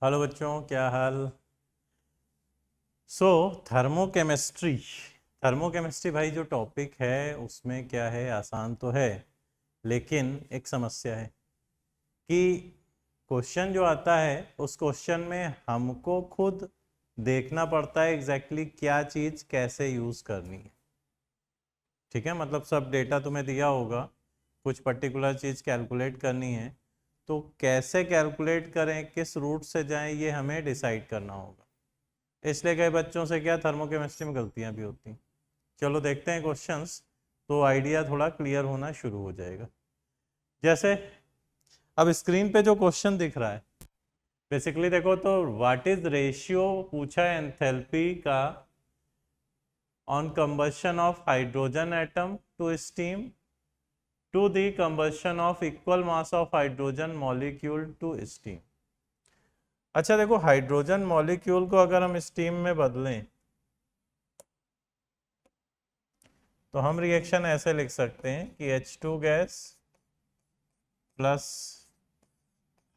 Hello बच्चों, क्या हाल। सो thermochemistry thermochemistry भाई जो टॉपिक है उसमें क्या है, आसान तो है लेकिन एक समस्या है कि क्वेश्चन जो आता है उस क्वेश्चन में हमको खुद देखना पड़ता है एग्जैक्टली क्या चीज़ कैसे यूज़ करनी है। ठीक है, मतलब सब डेटा तुम्हें दिया होगा, कुछ पर्टिकुलर चीज़ कैलकुलेट करनी है तो कैसे कैलकुलेट करें, किस रूट से जाएं, ये हमें डिसाइड करना होगा। इसलिए कई बच्चों से क्या थर्मोकेमिस्ट्री में गलतियां भी होती हैं। चलो देखते हैं क्वेश्चंस, तो आइडिया थोड़ा क्लियर होना शुरू हो जाएगा। जैसे अब स्क्रीन पे जो क्वेश्चन दिख रहा है, बेसिकली देखो तो व्हाट इज रेशियो पूछा है एंथैल्पी का on combustion of hydrogen atom to steam to the combustion of equal mass of hydrogen molecule to steam. अच्छा देखो, हाइड्रोजन मॉलिक्यूल को अगर हम स्टीम में बदलें तो हम रिएक्शन ऐसे लिख सकते हैं कि H2 gas plus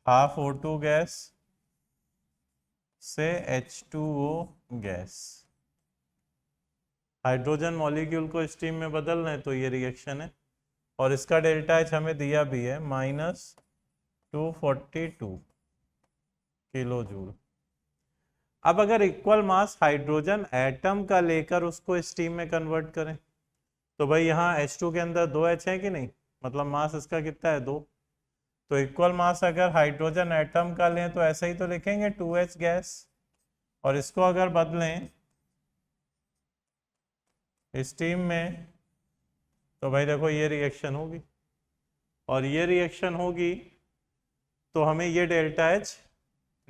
half O2 gas से H2O गैस। हाइड्रोजन मॉलिक्यूल को स्टीम में बदल रहे हैं तो ये रिएक्शन है, और इसका डेल्टा H हमें दिया भी है -242 किलो जूल। अब अगर इक्वल मास हाइड्रोजन एटम का लेकर उसको स्टीम में कन्वर्ट करें तो भाई यहाँ H2 के अंदर 2 H है कि नहीं, मतलब मास इसका कितना है 2। तो इक्वल मास अगर हाइड्रोजन एटम का लें तो ऐसे ही तो लिखेंगे 2H गैस, और इसको अगर बदलें स्टीम में तो भाई देखो ये रिएक्शन होगी, और ये रिएक्शन होगी तो हमें ये डेल्टा H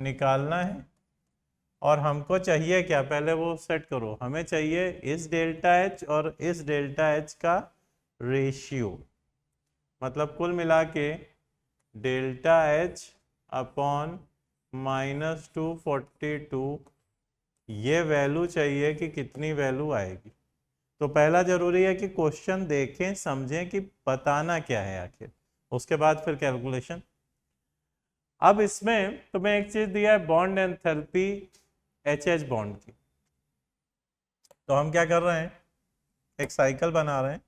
निकालना है। और हमको चाहिए क्या, पहले वो सेट करो, हमें चाहिए इस डेल्टा H और इस डेल्टा H का रेशियो, मतलब कुल मिला के डेल्टा H अपॉन -242 ये वैल्यू चाहिए कि कितनी वैल्यू आएगी। तो पहला जरूरी है कि क्वेश्चन देखें समझें कि बताना क्या है आखिर, उसके बाद फिर कैलकुलेशन। अब इसमें तुम्हें एक चीज दिया है, बॉन्ड एंथैल्पी HH बॉन्ड की। तो हम क्या कर रहे हैं, एक साइकिल बना रहे हैं।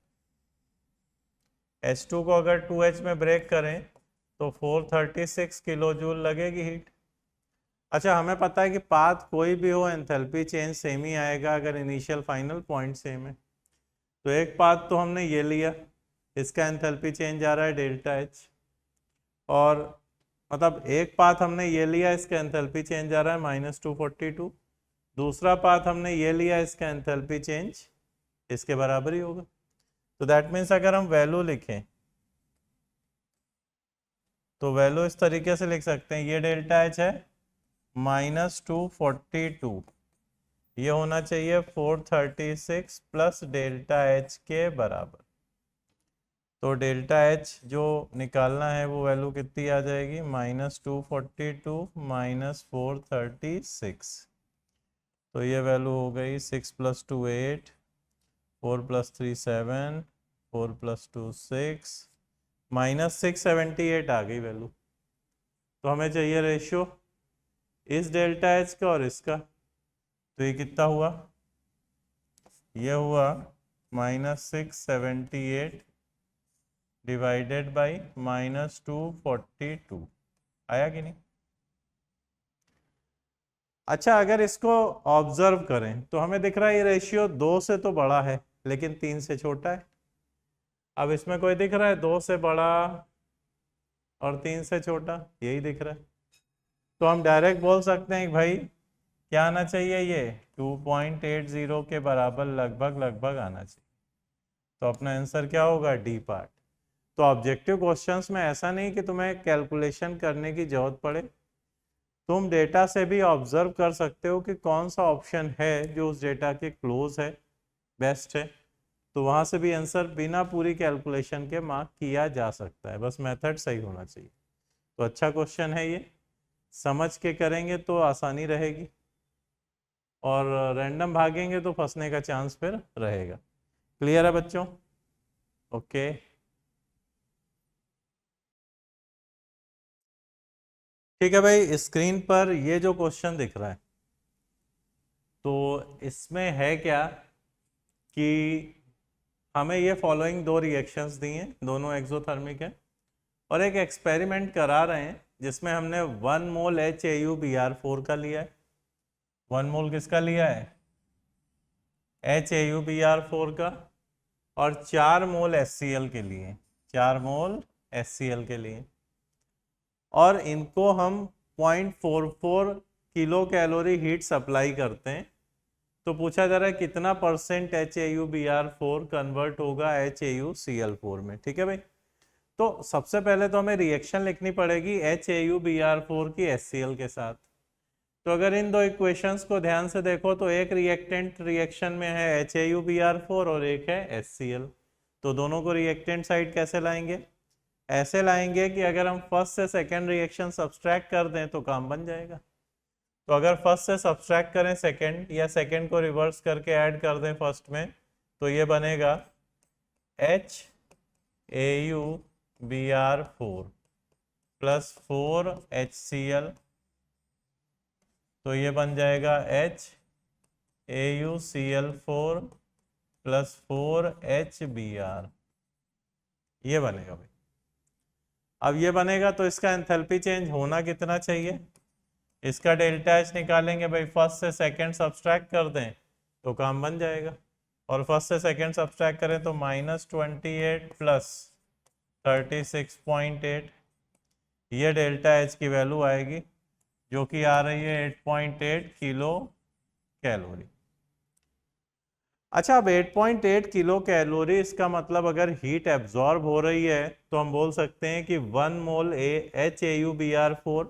H2 को अगर 2H में ब्रेक करें तो 436 किलो जूल लगेगी हीट। अच्छा, हमें पता है कि पाथ कोई भी हो एंथैल्पी चेंज सेम ही आएगा अगर इनिशियल फाइनल पॉइंट सेम है। तो एक पाथ तो हमने ये लिया, इसका एंथैल्पी चेंज आ रहा है डेल्टा H, और मतलब एक पाथ हमने ये लिया, इसका एंथैल्पी चेंज आ रहा है -242। दूसरा पाथ हमने ये लिया, इसका एंथैल्पी चेंज इसके बराबर ही होगा। तो दैट मीन्स अगर हम वैल्यू लिखें तो वैल्यू इस तरीके से लिख सकते हैं, ये डेल्टा H है -242, ये होना चाहिए 436 प्लस डेल्टा H के बराबर। तो डेल्टा H जो निकालना है वो वैल्यू कितनी आ जाएगी, -242 -436। तो ये वैल्यू हो गई 6 + 2 8, 4 + 3 7, 4 + 2 6, -678 आ गई वैल्यू। तो हमें चाहिए रेशियो इस डेल्टा H का और इसका, तो ये कितना हुआ, ये हुआ -678 डिवाइडेड बाई -242। आया कि नहीं। अच्छा, अगर इसको ऑब्जर्व करें तो हमें दिख रहा है ये रेशियो 2 से तो बड़ा है लेकिन 3 से छोटा है। अब इसमें कोई दिख रहा है 2 से बड़ा और 3 से छोटा, यही दिख रहा है। तो हम डायरेक्ट बोल सकते हैं कि भाई क्या आना चाहिए, ये 2.80 के बराबर लगभग लगभग आना चाहिए। तो अपना आंसर क्या होगा, डी पार्ट। तो ऑब्जेक्टिव क्वेश्चंस में ऐसा नहीं कि तुम्हें कैलकुलेशन करने की जरूरत पड़े, तुम डेटा से भी ऑब्जर्व कर सकते हो कि कौन सा ऑप्शन है जो उस डेटा के क्लोज है, बेस्ट है। तो वहां से भी आंसर बिना पूरी कैलकुलेशन के मार्क किया जा सकता है, बस मेथड सही होना चाहिए। तो अच्छा क्वेश्चन है ये, समझ के करेंगे तो आसानी रहेगी, और रैंडम भागेंगे तो फंसने का चांस फिर रहेगा। क्लियर है बच्चों? ओके। ठीक है भाई, स्क्रीन पर ये जो क्वेश्चन दिख रहा है, तो इसमें है क्या कि हमें ये फॉलोइंग दो रिएक्शंस दी हैं, दोनों एक्सोथर्मिक हैं, और एक एक्सपेरिमेंट करा रहे हैं जिसमें हमने 1 मोल HAuBr4 का लिया है। 1 मोल किसका लिया है? HAuBr4 का। और 4 मोल HCl के लिए, 4 मोल HCl के लिए, और इनको हम 0.44 किलो कैलोरी हीट सप्लाई करते हैं। तो पूछा जा रहा है कितना परसेंट HAuBr4 कन्वर्ट होगा HAuCl4 में। ठीक है भाई, तो सबसे पहले तो हमें रिएक्शन लिखनी पड़ेगी HAuBr4 की HCl के साथ। तो अगर इन दो इक्वेशंस को ध्यान से देखो तो एक रिएक्टेंट रिएक्शन में है HAuBr4 और एक है HCl। तो दोनों को रिएक्टेंट साइड कैसे लाएंगे? ऐसे लाएंगे कि अगर हम फर्स्ट से सेकेंड रिएक्शन सब्सट्रैक्ट कर दें तो काम बन जाएगा। तो अगर फर्स्ट से सब्सट्रैक्ट करें सेकेंड, या सेकेंड को रिवर्स करके ऐड कर दें फर्स्ट में, तो ये बनेगा HAuBr4 प्लस 4 HCl, तो ये बन जाएगा HAuCl4 प्लस 4 HBr। ये बनेगा भाई। अब ये बनेगा तो इसका एंथैल्पी चेंज होना कितना चाहिए? इसका डेल्टा H निकालेंगे भाई, फर्स्ट से सेकंड सब्सट्रैक्ट कर दें तो काम बन जाएगा। और फर्स्ट से सेकंड सब्सट्रैक्ट करें तो -28 प्लस 36.8, ये डेल्टा H की वैल्यू आएगी जो कि आ रही है 8.8 किलो कैलोरी। अच्छा, अब 8.8 किलो कैलोरी, इसका मतलब अगर हीट एब्जॉर्ब हो रही है तो हम बोल सकते हैं कि 1 मोल HAuBr4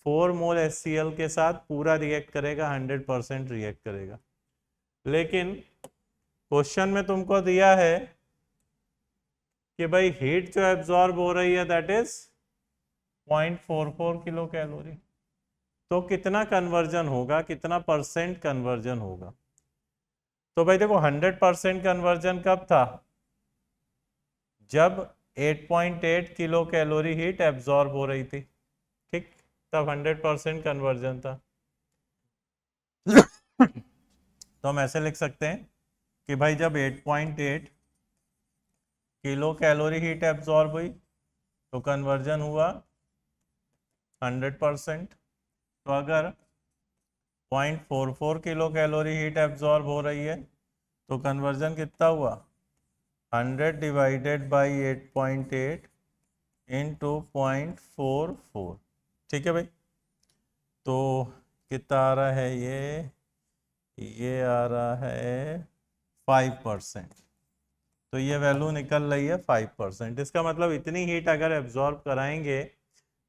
4 मोल HCl के साथ पूरा रिएक्ट करेगा, 100% रिएक्ट करेगा। लेकिन क्वेश्चन में तुमको दिया है कि भाई हीट जो एब्जॉर्ब हो रही है दैट इज 0.44 किलो कैलोरी। तो कितना कन्वर्जन होगा, कितना परसेंट कन्वर्जन होगा? तो भाई देखो, 100% कन्वर्जन कब था? जब 8.8 किलो कैलोरी हीट एब्जॉर्ब हो रही थी, ठीक, तब 100% कन्वर्जन था। तो हम ऐसे लिख सकते हैं कि भाई जब 8.8 किलो कैलोरी हीट एब्जॉर्ब हुई तो कन्वर्जन हुआ 100%। तो अगर 0.44 किलो कैलोरी हीट एब्जॉर्ब हो रही है तो कन्वर्जन कितना हुआ? 100 डिवाइडेड बाई 8.8 इंटू 0.44। ठीक है भाई, तो कितना आ रहा है ये आ रहा है 5%। तो ये वैल्यू निकल रही है 5%। इसका मतलब इतनी हीट अगर एब्जॉर्ब कराएंगे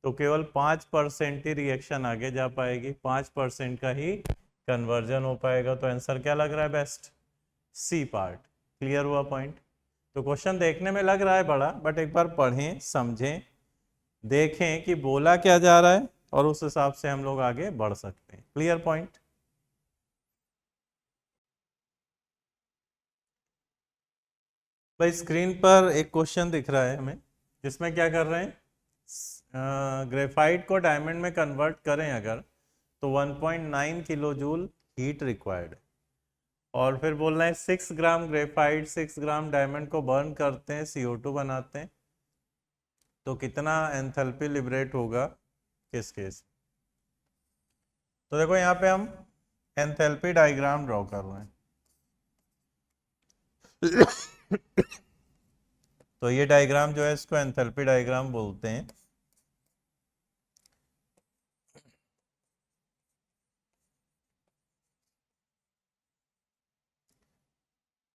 तो केवल 5% ही रिएक्शन आगे जा पाएगी, 5% का ही कन्वर्जन हो पाएगा। तो आंसर क्या लग रहा है? Best see part. क्लियर हुआ पॉइंट? तो क्वेश्चन देखने में लग रहा है बड़ा, बट एक बार पढ़ें, समझें, देखें कि बोला क्या जा रहा है, और उस हिसाब से हम लोग आगे बढ़ सकते हैं। Clear point? भाई स्क्रीन पर एक क्वेश्चन दिख रहा है हमें, जिसमें क्या कर रहे हैं, ग्रेफाइट को डायमंड में कन्वर्ट करें अगर, तो 1.9 किलो जूल हीट रिक्वायर्ड है। और फिर बोल रहे हैं 6 ग्राम ग्रेफाइट 6 ग्राम डायमंड को बर्न करते हैं, CO2 बनाते हैं, तो कितना एंथैल्पी लिबरेट होगा किस केस? तो देखो यहाँ पे हम एंथैल्पी डायग्राम ड्रॉ कर रहे हैं। तो ये डायग्राम जो है इसको एंथैल्पी डायग्राम बोलते हैं।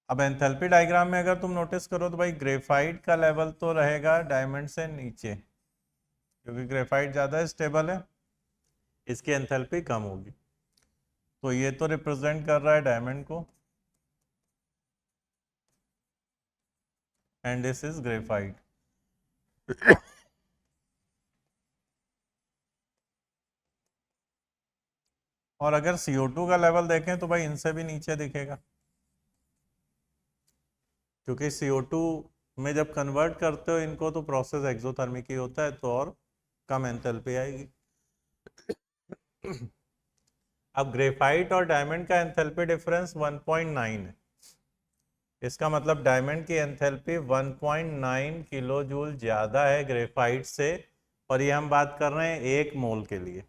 अब एंथैल्पी डायग्राम में अगर तुम नोटिस करो तो भाई ग्रेफाइट का लेवल तो रहेगा डायमंड से नीचे, क्योंकि ग्रेफाइट ज़्यादा स्टेबल है, इसकी एंथैल्पी कम होगी। तो ये तो रिप्रेजेंट कर रहा है डायमंड को, एंड दिस इज ग्रेफाइट। और अगर CO2 का लेवल देखें तो भाई इनसे भी नीचे दिखेगा, क्योंकि CO2 में जब कन्वर्ट करते हो इनको तो प्रोसेस एक्सोथर्मिक ही होता है, तो और कम एंथैल्पी आएगी। अब ग्रेफाइट और डायमंड का एंथैल्पी डिफरेंस 1.9 है। इसका मतलब डायमंड की एंथैल्पी 1.9 किलो जूल ज़्यादा है ग्रेफाइट से, और ये हम बात कर रहे हैं 1 मोल के लिए।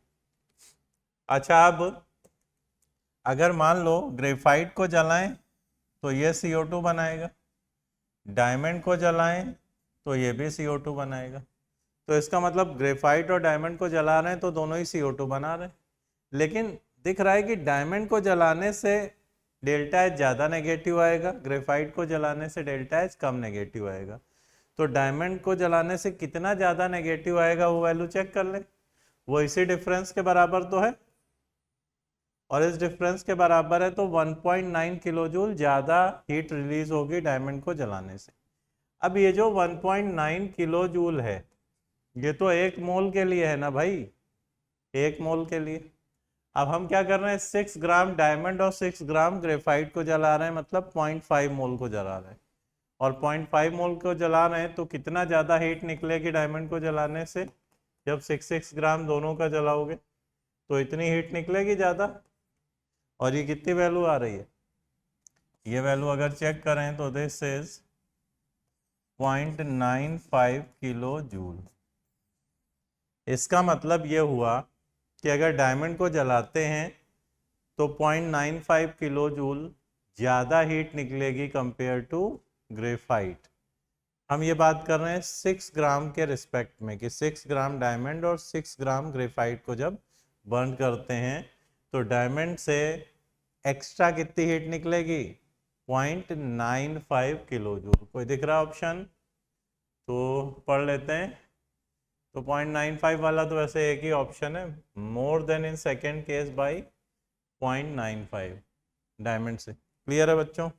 अच्छा, अब अगर मान लो ग्रेफाइट को जलाएं तो ये CO2 बनाएगा, डायमंड को जलाएं तो ये भी CO2 बनाएगा। तो इसका मतलब ग्रेफाइट और डायमंड को जला रहे हैं तो दोनों ही CO2 बना रहे हैं, लेकिन दिख रहा है कि डायमंड को जलाने से डेल्टा एच ज़्यादा नेगेटिव आएगा, ग्रेफाइट को जलाने से डेल्टा एच कम नेगेटिव आएगा। तो डायमंड को जलाने से कितना ज़्यादा नेगेटिव आएगा वो वैल्यू चेक कर ले। वो इसी डिफरेंस के बराबर तो है, और इस डिफरेंस के बराबर है, तो 1.9 किलो जूल ज़्यादा हीट रिलीज होगी डायमंड को जलाने से। अब ये जो 1.9 किलो जूल है ये तो 1 मोल के लिए है ना भाई, 1 मोल के लिए। अब हम क्या कर रहे हैं, 6 ग्राम डायमंड और 6 ग्राम ग्रेफाइट को जला रहे हैं, मतलब 0.5 मोल को जला रहे हैं। और 0.5 मोल को जला रहे हैं तो कितना ज़्यादा हीट निकलेगी डायमंड को जलाने से, जब 6 ग्राम दोनों का जलाओगे तो इतनी हीट निकलेगी ज़्यादा। और ये कितनी वैल्यू आ रही है, ये वैल्यू अगर चेक करें तो दिस इज 0.95 किलो जूल। इसका मतलब ये हुआ कि अगर डायमंड को जलाते हैं तो 0.95 किलो जूल ज़्यादा हीट निकलेगी कंपेयर टू ग्रेफाइट। हम ये बात कर रहे हैं 6 ग्राम के रिस्पेक्ट में, कि 6 ग्राम डायमंड और 6 ग्राम ग्रेफाइट को जब बर्न करते हैं तो डायमंड से एक्स्ट्रा कितनी हीट निकलेगी, 0.95 किलो जूल। कोई दिख रहा ऑप्शन तो पढ़ लेते हैं। तो 0.95 वाला तो वैसे एक ही ऑप्शन है, more then in second case by 0.95 diamond से। क्लियर है बच्चों?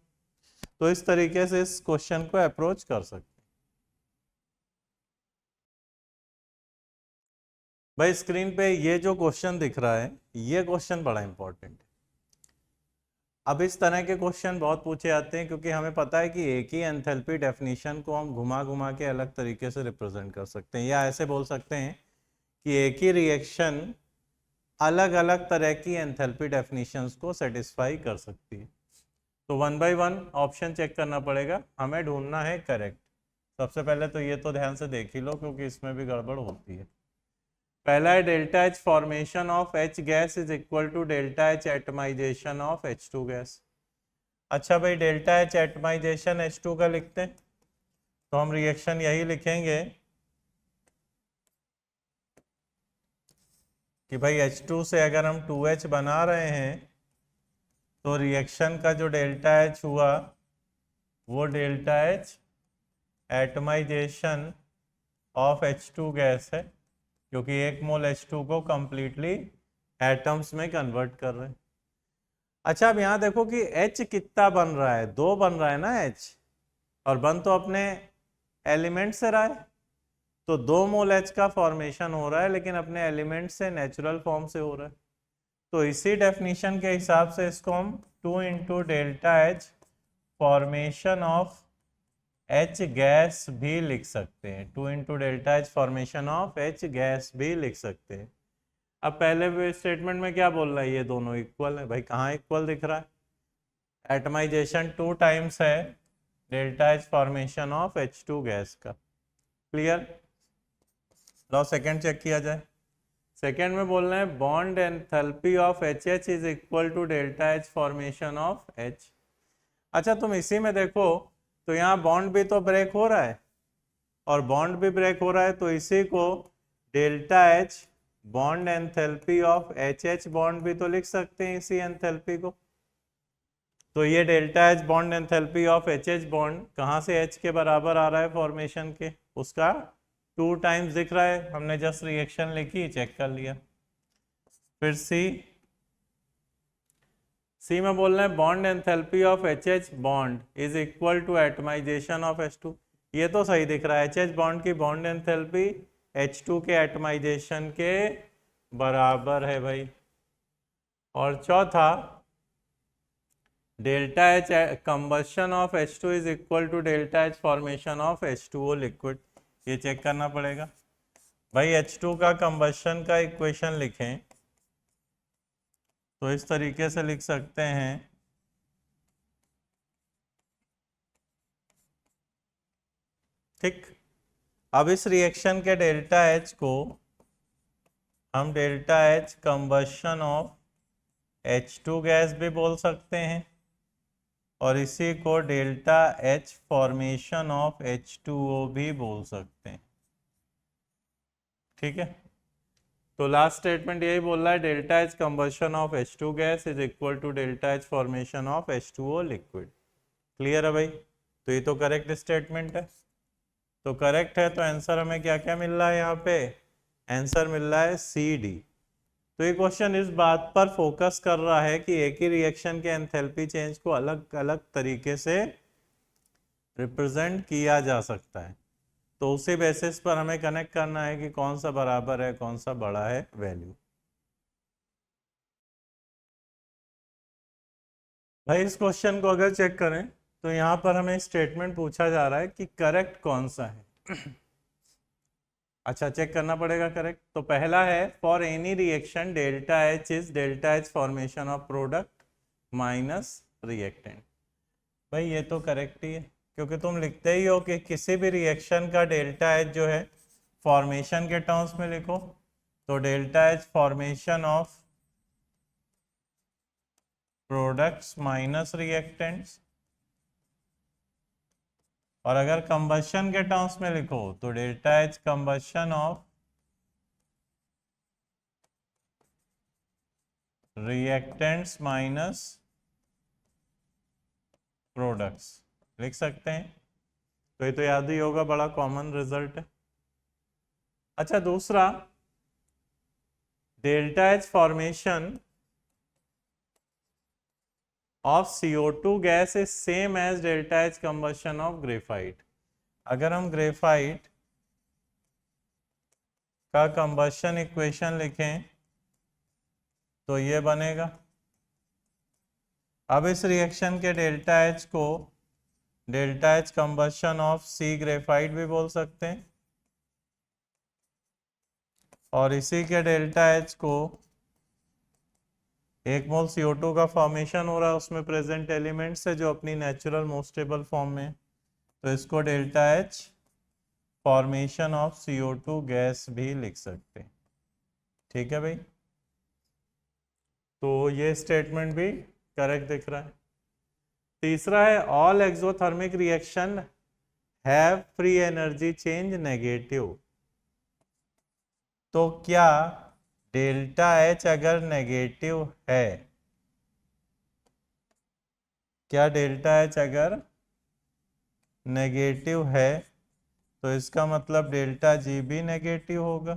तो इस तरीके से इस क्वेश्चन को अप्रोच कर सकते हैं। भाई स्क्रीन पे ये जो क्वेश्चन दिख रहा है ये क्वेश्चन बड़ा इंपॉर्टेंट है। अब इस तरह के क्वेश्चन बहुत पूछे जाते हैं क्योंकि हमें पता है कि एक ही एंथैल्पी डेफिनेशन को हम घुमा घुमा के अलग तरीके से रिप्रेजेंट कर सकते हैं, या ऐसे बोल सकते हैं कि एक ही रिएक्शन अलग अलग तरह की एंथैल्पी डेफिनेशंस को सेटिस्फाई कर सकती है। तो 1 बाय 1 ऑप्शन चेक करना पड़ेगा, हमें ढूंढना है करेक्ट। सबसे पहले तो ये तो ध्यान से देख ही लो क्योंकि इसमें भी गड़बड़ होती है। पहला है delta H formation of H gas is equal to delta H atomisation of H2 gas. अच्छा भाई, डेल्टा एच एटमाइजेशन H2 का लिखते हैं तो हम रिएक्शन यही लिखेंगे कि भाई H2 से अगर हम 2H बना रहे हैं तो रिएक्शन का जो डेल्टा एच हुआ वो delta H atomisation of H2 gas है, क्योंकि 1 मोल H2 को कंप्लीटली एटम्स में कन्वर्ट कर रहे हैं। अच्छा, अब यहाँ देखो कि H कितना बन रहा है, 2 बन रहा है ना H, और बन तो अपने एलिमेंट से रहा है, तो 2 मोल H का फॉर्मेशन हो रहा है लेकिन अपने एलिमेंट से नेचुरल फॉर्म से हो रहा है। तो इसी डेफिनेशन के हिसाब से इसको हम 2 into delta H formation of H gas भी लिख सकते हैं, 2 into delta H formation of H gas भी लिख सकते हैं। अब पहले स्टेटमेंट में क्या बोल रहा है, ये दोनों इक्वल है। भाई कहाँ इक्वल दिख रहा है, एटमाइजेशन 2 टाइम्स है delta H formation of H2 gas का। क्लियर? लो सेकेंड चेक किया जाए। सेकेंड में बोल रहे हैं bond enthalpy of HH is equal to delta H formation of H। अच्छा, तुम इसी में देखो तो यहाँ बॉन्ड भी तो ब्रेक हो रहा है, और बॉन्ड भी ब्रेक हो रहा है, तो इसी को delta H bond enthalpy of HH bond भी तो लिख सकते हैं इसी एंथैल्पी को। तो ये delta H bond enthalpy of HH bond कहाँ से H के बराबर आ रहा है फॉर्मेशन के, उसका 2 टाइम्स दिख रहा है। हमने जस्ट रिएक्शन लिखी, चेक कर लिया। फिर सी में बोल रहे हैं bond enthalpy of HH bond is equal to atomisation of H2। ये तो सही दिख रहा है, HH बॉन्ड की बॉन्ड एंथैल्पी H2 के एटमाइजेशन के बराबर है भाई। और चौथा, delta H combustion of H2 is equal to delta H formation of H2O liquid. ये चेक करना पड़ेगा। भाई H2 का कंबशन का इक्वेशन लिखें तो इस तरीके से लिख सकते हैं, ठीक। अब इस रिएक्शन के डेल्टा एच को हम delta H combustion of H2 gas भी बोल सकते हैं, और इसी को delta H formation of H2O भी बोल सकते हैं, ठीक है। तो लास्ट स्टेटमेंट यही बोल रहा है, delta H combustion of H2 gas is equal to delta H formation of H2O liquid. Clear है भाई? तो ये तो करेक्ट स्टेटमेंट है। तो करेक्ट है, तो आंसर हमें क्या क्या मिल रहा है यहाँ पे? आंसर मिल रहा है सी डी। तो ये क्वेश्चन इस बात पर फोकस कर रहा है कि एक ही रिएक्शन के एंथैल्पी चेंज को अलग अलग तरीके से रिप्रेजेंट किया जा सकता है। तो उसी बेसिस पर हमें कनेक्ट करना है कि कौन सा बराबर है, कौन सा बड़ा है वैल्यू। भाई इस क्वेश्चन को अगर चेक करें तो यहाँ पर हमें स्टेटमेंट पूछा जा रहा है कि करेक्ट कौन सा है। अच्छा, चेक करना पड़ेगा करेक्ट। तो पहला है, for any reaction delta H is delta H formation of product minus reactant. भाई ये तो करेक्ट ही है, क्योंकि तुम लिखते ही हो कि किसी भी रिएक्शन का डेल्टा एच जो है फॉर्मेशन के टर्म्स में लिखो, तो delta H formation of products minus reactants, और अगर कंबशन के टर्म्स में लिखो तो delta H combustion of reactants minus products लिख सकते हैं। तो ये तो याद ही होगा, बड़ा कॉमन रिजल्ट है। अच्छा, दूसरा, delta H formation of CO2 gas is same as delta H combustion of graphite. अगर हम ग्रेफाइट का कंबशन इक्वेशन लिखें तो ये बनेगा। अब इस रिएक्शन के डेल्टा एच को delta H combustion of C graphite भी बोल सकते हैं, और इसी के डेल्टा एच को 1 मोल CO2 का फॉर्मेशन हो रहा है उसमें प्रेजेंट एलिमेंट्स है जो अपनी नेचुरल मोस्ट स्टेबल फॉर्म में, तो इसको delta H formation of CO2 gas भी लिख सकते हैं, ठीक है भाई। तो ये स्टेटमेंट भी करेक्ट दिख रहा है। तीसरा है, all exothermic reaction have free energy change negative. तो क्या डेल्टा एच अगर नेगेटिव है, क्या डेल्टा एच अगर नेगेटिव है तो इसका मतलब डेल्टा जी भी नेगेटिव होगा?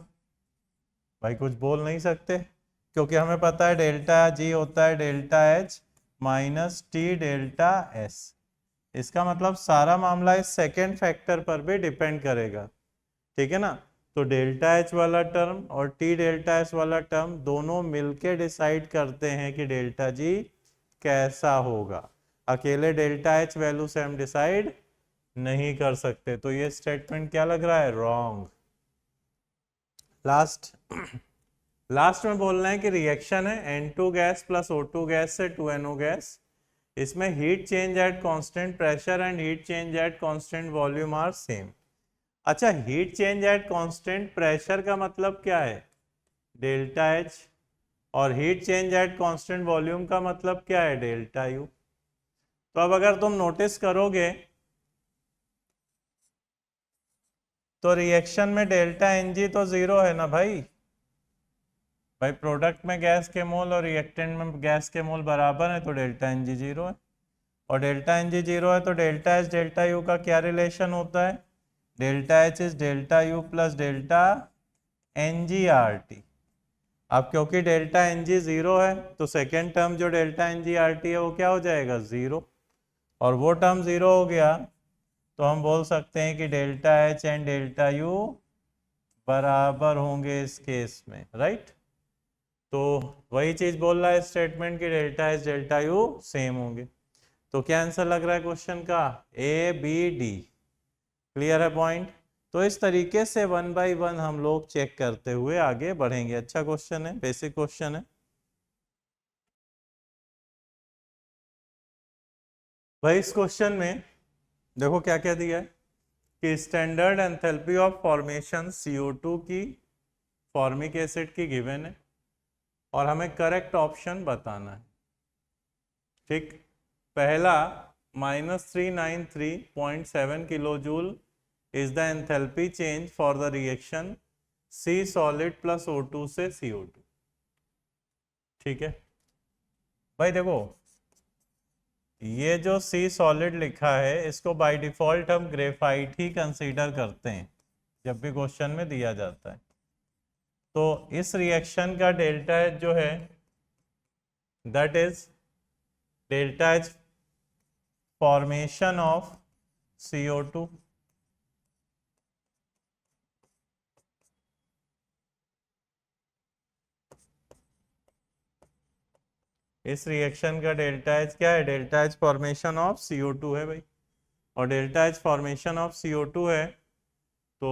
भाई कुछ बोल नहीं सकते, क्योंकि हमें पता है डेल्टा जी होता है delta H minus T delta S. इसका मतलब सारा मामला इस सेकेंड फैक्टर पर भी डिपेंड करेगा, ठीक है ना। तो डेल्टा एच वाला टर्म और टी डेल्टा एस वाला टर्म दोनों मिलके डिसाइड करते हैं कि डेल्टा जी कैसा होगा। अकेले डेल्टा एच वैल्यू से हम डिसाइड नहीं कर सकते। तो ये स्टेटमेंट क्या लग रहा है? रॉन्ग। लास्ट में बोलना है कि रिएक्शन है N2 gas plus O2 gas से 2NO गैस। इसमें heat change at constant pressure and heat change at constant volume are same. अच्छा, heat change at constant pressure का मतलब क्या है? Delta H. और heat change at constant volume का मतलब क्या है? Delta U. तो अब अगर तुम नोटिस करोगे तो रिएक्शन में डेल्टा एनजी तो जीरो है ना भाई। भाई प्रोडक्ट में गैस के मोल और रिएक्टेंट में गैस के मोल बराबर है, तो डेल्टा एनजी जीरो है। और डेल्टा एनजी जीरो है तो डेल्टा एच डेल्टा यू का क्या रिलेशन होता है? Delta H is delta U plus delta n g R T. अब क्योंकि डेल्टा एनजी जीरो है तो सेकेंड टर्म जो डेल्टा एनजी आर टी है वो क्या हो जाएगा? जीरो। और वो टर्म जीरो हो गया तो हम बोल सकते हैं कि delta H and delta U बराबर होंगे इस केस में, राइट। तो वही चीज बोल रहा है स्टेटमेंट कि delta H delta U same होंगे। तो क्या आंसर लग रहा है क्वेश्चन का? A B D. क्लियर है पॉइंट? तो इस तरीके से 1 बाय 1 हम लोग चेक करते हुए आगे बढ़ेंगे। अच्छा क्वेश्चन है, बेसिक क्वेश्चन है। भाई इस क्वेश्चन में देखो क्या क्या दिया है कि standard enthalpy of formation CO2 की फॉर्मिक एसिड की गिवन है और हमें करेक्ट ऑप्शन बताना है। ठीक, पहला -393.7 kilojoule is the enthalpy change for the reaction C solid plus O2 से CO2। ठीक है भाई, देखो ये जो C सॉलिड लिखा है इसको बाय डिफॉल्ट हम ग्रेफाइट ही कंसीडर करते हैं जब भी क्वेश्चन में दिया जाता है। तो इस रिएक्शन का डेल्टा एच जो है that is delta H formation of CO2 इस रिएक्शन का डेल्टा एच क्या है? Delta H formation of CO2 है भाई, और delta H formation of CO2 है तो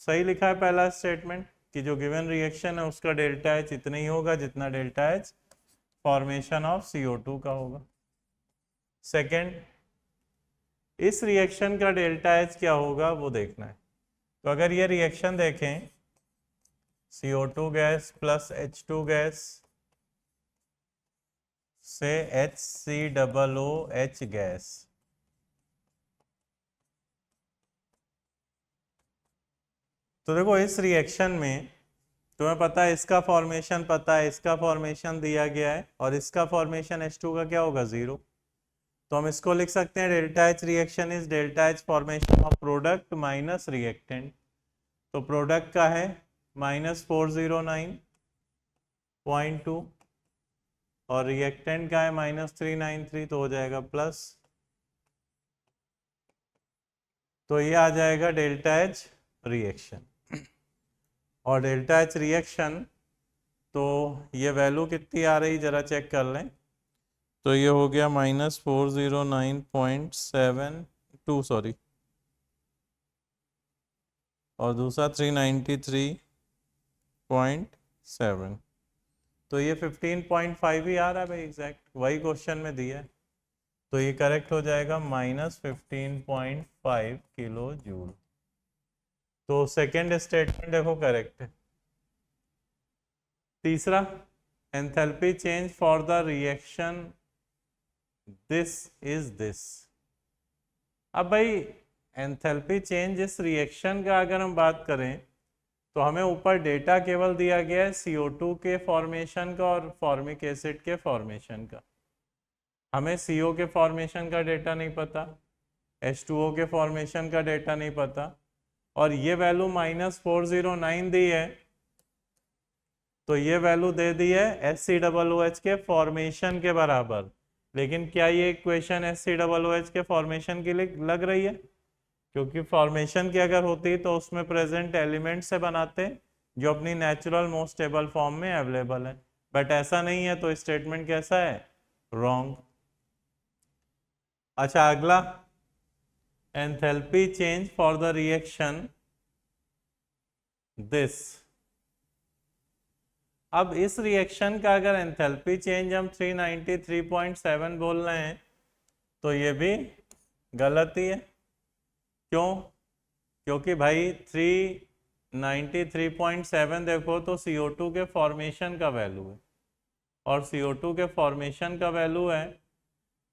सही लिखा है पहला स्टेटमेंट कि जो गिवन रिएक्शन है उसका डेल्टा एच इतना ही होगा जितना delta H formation of CO2 का होगा। सेकेंड, इस रिएक्शन का डेल्टा एच क्या होगा वो देखना है। तो अगर ये रिएक्शन देखें CO2 gas plus H2 gas से HCOOH गैस, तो देखो इस रिएक्शन में तुम्हें पता है इसका फॉर्मेशन पता है, इसका फॉर्मेशन दिया गया है और इसका फॉर्मेशन H2 का क्या होगा? 0। तो हम इसको लिख सकते हैं delta H reaction is delta H formation of product minus reactant. तो प्रोडक्ट का है -409.2 और रिएक्टेंट का है -393, तो हो जाएगा प्लस, तो ये आ जाएगा डेल्टा एच रिएक्शन। और डेल्टा एच रिएक्शन तो ये वैल्यू कितनी आ रही जरा चेक कर लें। तो ये हो गया -409.72 सॉरी, और दूसरा 393.7, तो ये 15.5 ही आ रहा है भाई, एग्जैक्ट वही क्वेश्चन में दिया है। तो ये करेक्ट हो जाएगा -15.5 किलो जूल। तो सेकेंड स्टेटमेंट देखो करेक्ट है। तीसरा, enthalpy change for the reaction this is this. अब भाई एंथैल्पी चेंज इस रिएक्शन का अगर हम बात करें तो हमें ऊपर डेटा केवल दिया गया है CO2 के फॉर्मेशन का और फॉर्मिक एसिड के फॉर्मेशन का। हमें CO के फॉर्मेशन का डेटा नहीं पता, H2O के फॉर्मेशन का डेटा नहीं पता, और ये वैल्यू -409 दी है तो ये वैल्यू दे दी है HCOOH के फॉर्मेशन के बराबर। लेकिन क्या ये इक्वेशन HCOOH के फॉर्मेशन के लिए लग रही है? क्योंकि फॉर्मेशन की अगर होती तो उसमें प्रेजेंट एलिमेंट से बनाते जो अपनी नेचुरल मोस्ट स्टेबल फॉर्म में अवेलेबल है, बट ऐसा नहीं है, तो स्टेटमेंट कैसा है? रॉन्ग। अच्छा अगला, enthalpy change for the reaction this. अब इस रिएक्शन का अगर एंथैल्पी चेंज हम 393.7 बोल रहे हैं तो ये भी गलत ही है। क्यों? क्योंकि भाई 393.7 देखो तो CO2 के फॉर्मेशन का वैल्यू है, और CO2 के फॉर्मेशन का वैल्यू है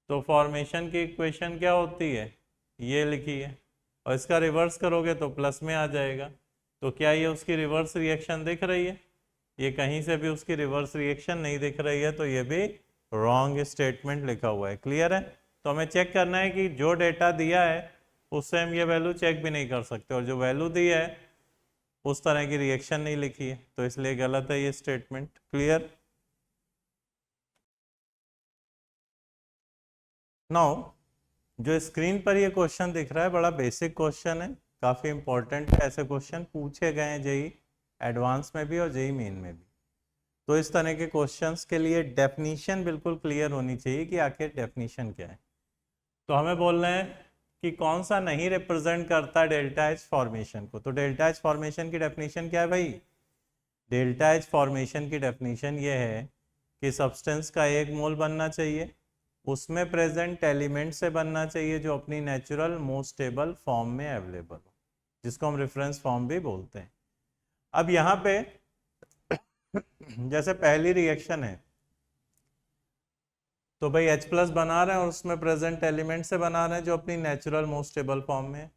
तो फॉर्मेशन की इक्वेशन क्या होती है? ये लिखी है, और इसका रिवर्स करोगे तो प्लस में आ जाएगा। तो क्या ये उसकी रिवर्स रिएक्शन दिख रही है? ये कहीं से भी उसकी रिवर्स रिएक्शन नहीं दिख रही है, तो ये भी रॉन्ग स्टेटमेंट लिखा हुआ है। क्लियर है? तो हमें चेक करना है कि जो डेटा दिया है उससे हम ये वैल्यू चेक भी नहीं कर सकते, और जो वैल्यू दी है उस तरह की रिएक्शन नहीं लिखी है, तो इसलिए गलत है ये स्टेटमेंट। क्लियर? नाउ जो स्क्रीन पर ये क्वेश्चन दिख रहा है बड़ा बेसिक क्वेश्चन है, काफ़ी इंपॉर्टेंट है। ऐसे क्वेश्चन पूछे गए हैं जेई एडवांस में भी और जेई मेन में भी। तो इस तरह के क्वेश्चंस के लिए डेफिनीशन बिल्कुल क्लियर होनी चाहिए कि आखिर डेफिनीशन क्या है। तो हमें बोल रहे हैं कि कौन सा नहीं रिप्रेजेंट करता डेल्टा एच फॉर्मेशन को। तो डेल्टा एच फॉर्मेशन की डेफिनीशन क्या है भाई? डेल्टा एच फॉर्मेशन की डेफिनीशन ये है कि सब्सटेंस का 1 मोल बनना चाहिए उसमें प्रेजेंट एलिमेंट से बनना चाहिए जो अपनी नेचुरल मोस्ट स्टेबल फॉर्म में अवेलेबल हो, जिसको हम रेफरेंस फॉर्म भी बोलते हैं। अब यहाँ पे जैसे पहली रिएक्शन है तो भाई H प्लस बना रहे हैं और उसमें प्रेजेंट एलिमेंट से बना रहे हैं जो अपनी नेचुरल मोस्ट स्टेबल फॉर्म में है।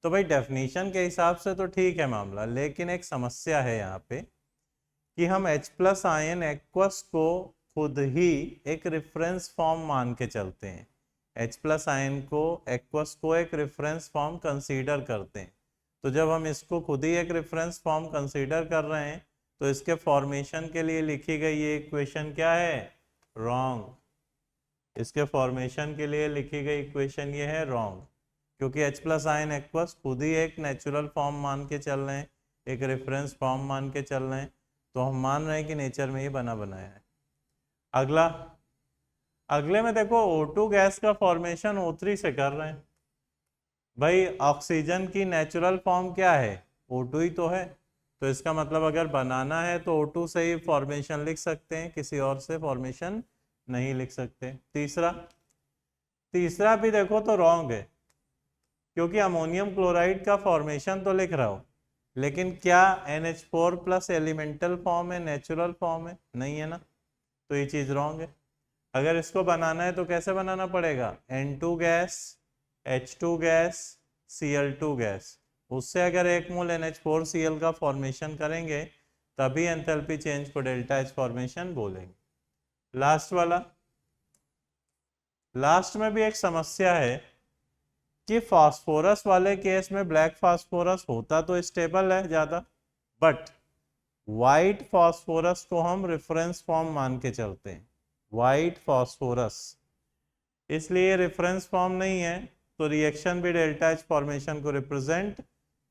तो भाई डेफिनेशन के हिसाब से तो ठीक है मामला, लेकिन एक समस्या है यहाँ पे कि हम H प्लस आयन एक्वस को खुद ही एक रेफरेंस फॉर्म मान के चलते हैं। H प्लस आयन को एक्वस को एक रेफरेंस फॉर्म कंसीडर करते हैं। तो जब हम इसको खुद ही एक रेफरेंस फॉर्म कंसीडर कर रहे हैं तो इसके फॉर्मेशन के लिए लिखी गई ये इक्वेशन क्या है? रॉन्ग। इसके फॉर्मेशन के लिए लिखी गई इक्वेशन ये है रॉन्ग, क्योंकि H प्लस आयन एक्वस खुद ही एक नेचुरल फॉर्म मान के चल रहे हैं, एक रेफरेंस फॉर्म मान के चल रहे हैं, तो हम मान रहे हैं कि नेचर में ये बना बनाया है। अगले में देखो O2 गैस का फॉर्मेशन O3 से कर रहे हैं। भाई ऑक्सीजन की नेचुरल फॉर्म क्या है? O2 ही तो है। तो इसका मतलब अगर बनाना है तो O2 से ही फॉर्मेशन लिख सकते हैं, किसी और से फॉर्मेशन नहीं लिख सकते। तीसरा भी देखो तो रॉन्ग है, क्योंकि अमोनियम क्लोराइड का फॉर्मेशन तो लिख रहा हो, लेकिन क्या NH4 प्लस एलिमेंटल फॉर्म है, नेचुरल फॉर्म है? नहीं है ना, तो ये चीज रॉन्ग है। अगर इसको बनाना है तो कैसे बनाना पड़ेगा? N2 gas, H2 gas, Cl2 gas, उससे अगर 1 मोल NH4Cl का फॉर्मेशन करेंगे तभी एंथैल्पी चेंज को डेल्टा H फॉर्मेशन बोलेंगे। लास्ट में भी एक समस्या है कि फास्फोरस वाले केस में ब्लैक फास्फोरस होता तो स्टेबल है ज्यादा, बट व्हाइट फास्फोरस को हम रेफरेंस फॉर्म मान के चलते हैं, व्हाइट फास्फोरस, इसलिए रेफरेंस फॉर्म नहीं है तो रिएक्शन भी डेल्टा H फॉर्मेशन को रिप्रेजेंट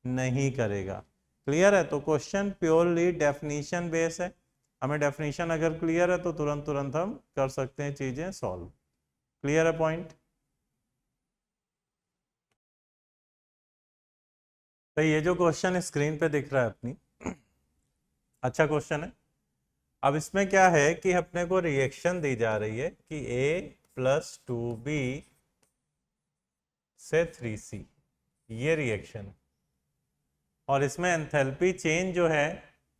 नहीं करेगा। क्लियर है? तो क्वेश्चन प्योरली डेफिनेशन बेस है, हमें डेफिनेशन अगर क्लियर है तो तुरंत हम कर सकते हैं चीजें सॉल्व। क्लियर है पॉइंट? तो ये जो क्वेश्चन स्क्रीन पे दिख रहा है अपनी, अच्छा क्वेश्चन है। अब इसमें क्या है कि अपने को रिएक्शन दी जा रही है कि A+2B से 3C, ये रिएक्शन, और इसमें एंथैल्पी चेंज जो है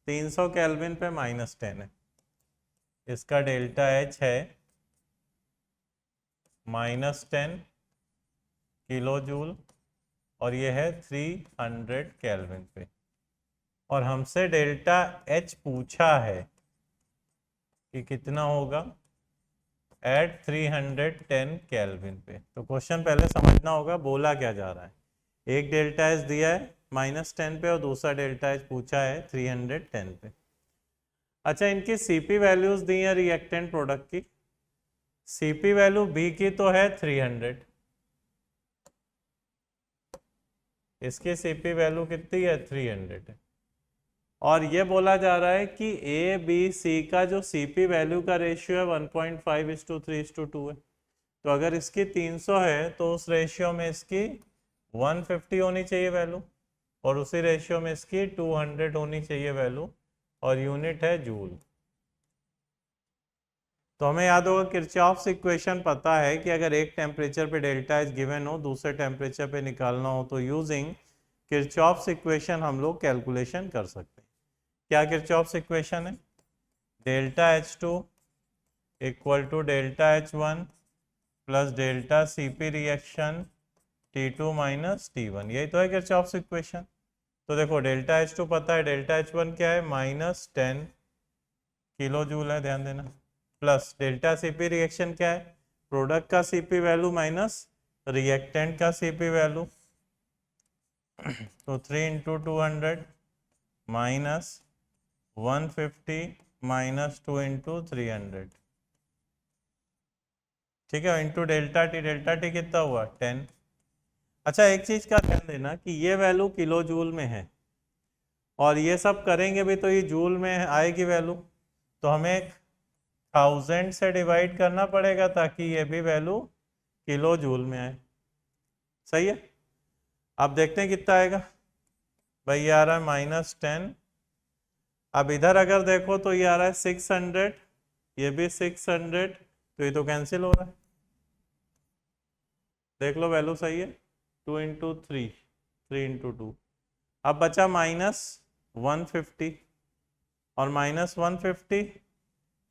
300 केल्विन पे -10 है। इसका डेल्टा H है -10 किलो जूल और ये है 300 केल्विन पे, और हमसे डेल्टा H पूछा है कि कितना होगा एट 310 केल्विन पे। तो क्वेश्चन पहले समझना होगा बोला क्या जा रहा है। एक डेल्टा H दिया है -10 पे और दूसरा डेल्टा H पूछा है 310 पे। अच्छा, इनकी CP वैल्यूज दी है रिएक्टेंट प्रोडक्ट की। CP वैल्यू B की तो है 300, इसकी CP वैल्यू कितनी है? 300 है, और ये बोला जा रहा है कि ABC का जो CP वैल्यू का रेशियो है 1.5:3:2 है। तो अगर इसकी 300 है तो उस रेशियो में इसकी 150 होनी चाहिए वैल्यू, और उसी रेशियो में इसकी 200 होनी चाहिए वैल्यू, और यूनिट है जूल। तो हमें याद होगा किरचॉफ्स इक्वेशन पता है कि अगर एक टेम्परेचर पे डेल्टा H गिवन हो, दूसरे टेम्परेचर पे निकालना हो तो यूजिंग किरचॉफ्स इक्वेशन हम लोग कैलकुलेशन कर सकते हैं। क्या किरचॉफ्स इक्वेशन है? Delta H2 equal to delta H1 plus delta CP reaction T2 minus T1, यही तो है किरचॉफ्स इक्वेशन। तो देखो डेल्टा H2 पता है, डेल्टा H1 क्या है? -10 किलो जूल है, ध्यान देना, प्लस डेल्टा CP रिएक्शन क्या है? प्रोडक्ट का CP वैल्यू माइनस रिएक्टेंट का CP वैल्यू, तो 3 × 200 माइनस 150 माइनस 2 × 300, ठीक है, इंटू डेल्टा टी कितना हुआ? 10। अच्छा, एक चीज का ध्यान देना कि ये वैल्यू किलो जूल में है, और ये सब करेंगे भी तो ये जूल में आएगी वैल्यू, तो हमें 1000 से डिवाइड करना पड़ेगा ताकि ये भी वैल्यू किलो जूल में आए। सही है? अब देखते हैं कितना आएगा। भाई ये आ रहा है -10, अब इधर अगर देखो तो ये आ रहा है 600, ये भी 600, तो ये तो कैंसिल हो रहा है। देख लो वैल्यू सही है, 2 × 3, 3 × 2। अब बचा -150, और -150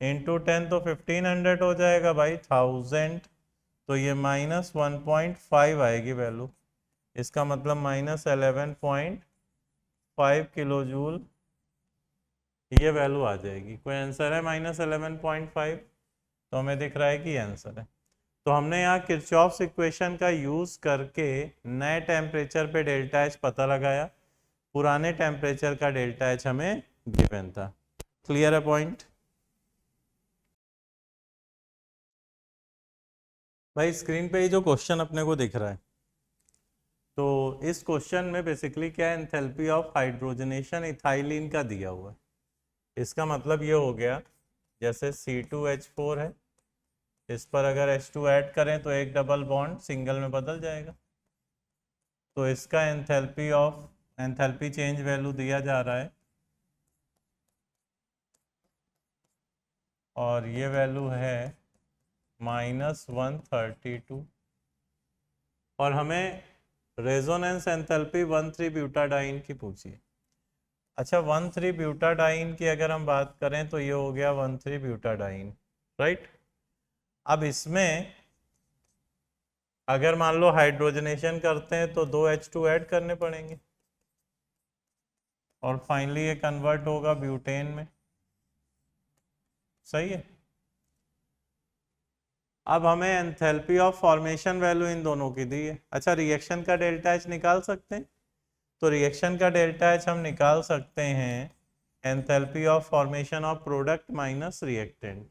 × 10 तो 1500 हो जाएगा भाई, 1000। तो ये -1.5 आएगी वैल्यू, इसका मतलब -11.5 किलो जूल ये वैल्यू आ जाएगी। कोई आंसर है -11.5? तो हमें दिख रहा है कि ये आंसर है। तो हमने यहाँ किरचॉफ्स इक्वेशन का यूज करके नए टेम्परेचर पे डेल्टा एच पता लगाया, पुराने टेम्परेचर का डेल्टा एच हमें गिवन था। क्लियर है पॉइंट? भाई स्क्रीन पे ही जो क्वेश्चन अपने को दिख रहा है, तो इस क्वेश्चन में बेसिकली क्या है, एंथैल्पी ऑफ हाइड्रोजनेशन इथाइलिन का दिया हुआ है। इसका मतलब ये हो गया, जैसे C2H4 है, इस पर अगर H2 ऐड करें तो एक डबल बॉन्ड सिंगल में बदल जाएगा। तो इसका एंथैल्पी चेंज वैल्यू दिया जा रहा है, और ये वैल्यू है -132, और हमें रेजोनेंस एंथैल्पी 1,3-ब्यूटाडाइन की पूछी है। अच्छा, 1,3-ब्यूटाडाइन की अगर हम बात करें तो ये हो गया 1,3-ब्यूटाडाइन, राइट। अब इसमें अगर मान लो हाइड्रोजनेशन करते हैं तो 2 H2 ऐड करने पड़ेंगे, और फाइनली ये कन्वर्ट होगा ब्यूटेन में। सही है। अब हमें enthalpy of formation value in दोनों की दी है। अच्छा, रिएक्शन का डेल्टा एच निकाल सकते हैं? तो रिएक्शन का डेल्टा एच हम निकाल सकते हैं, enthalpy of formation of product minus reactant.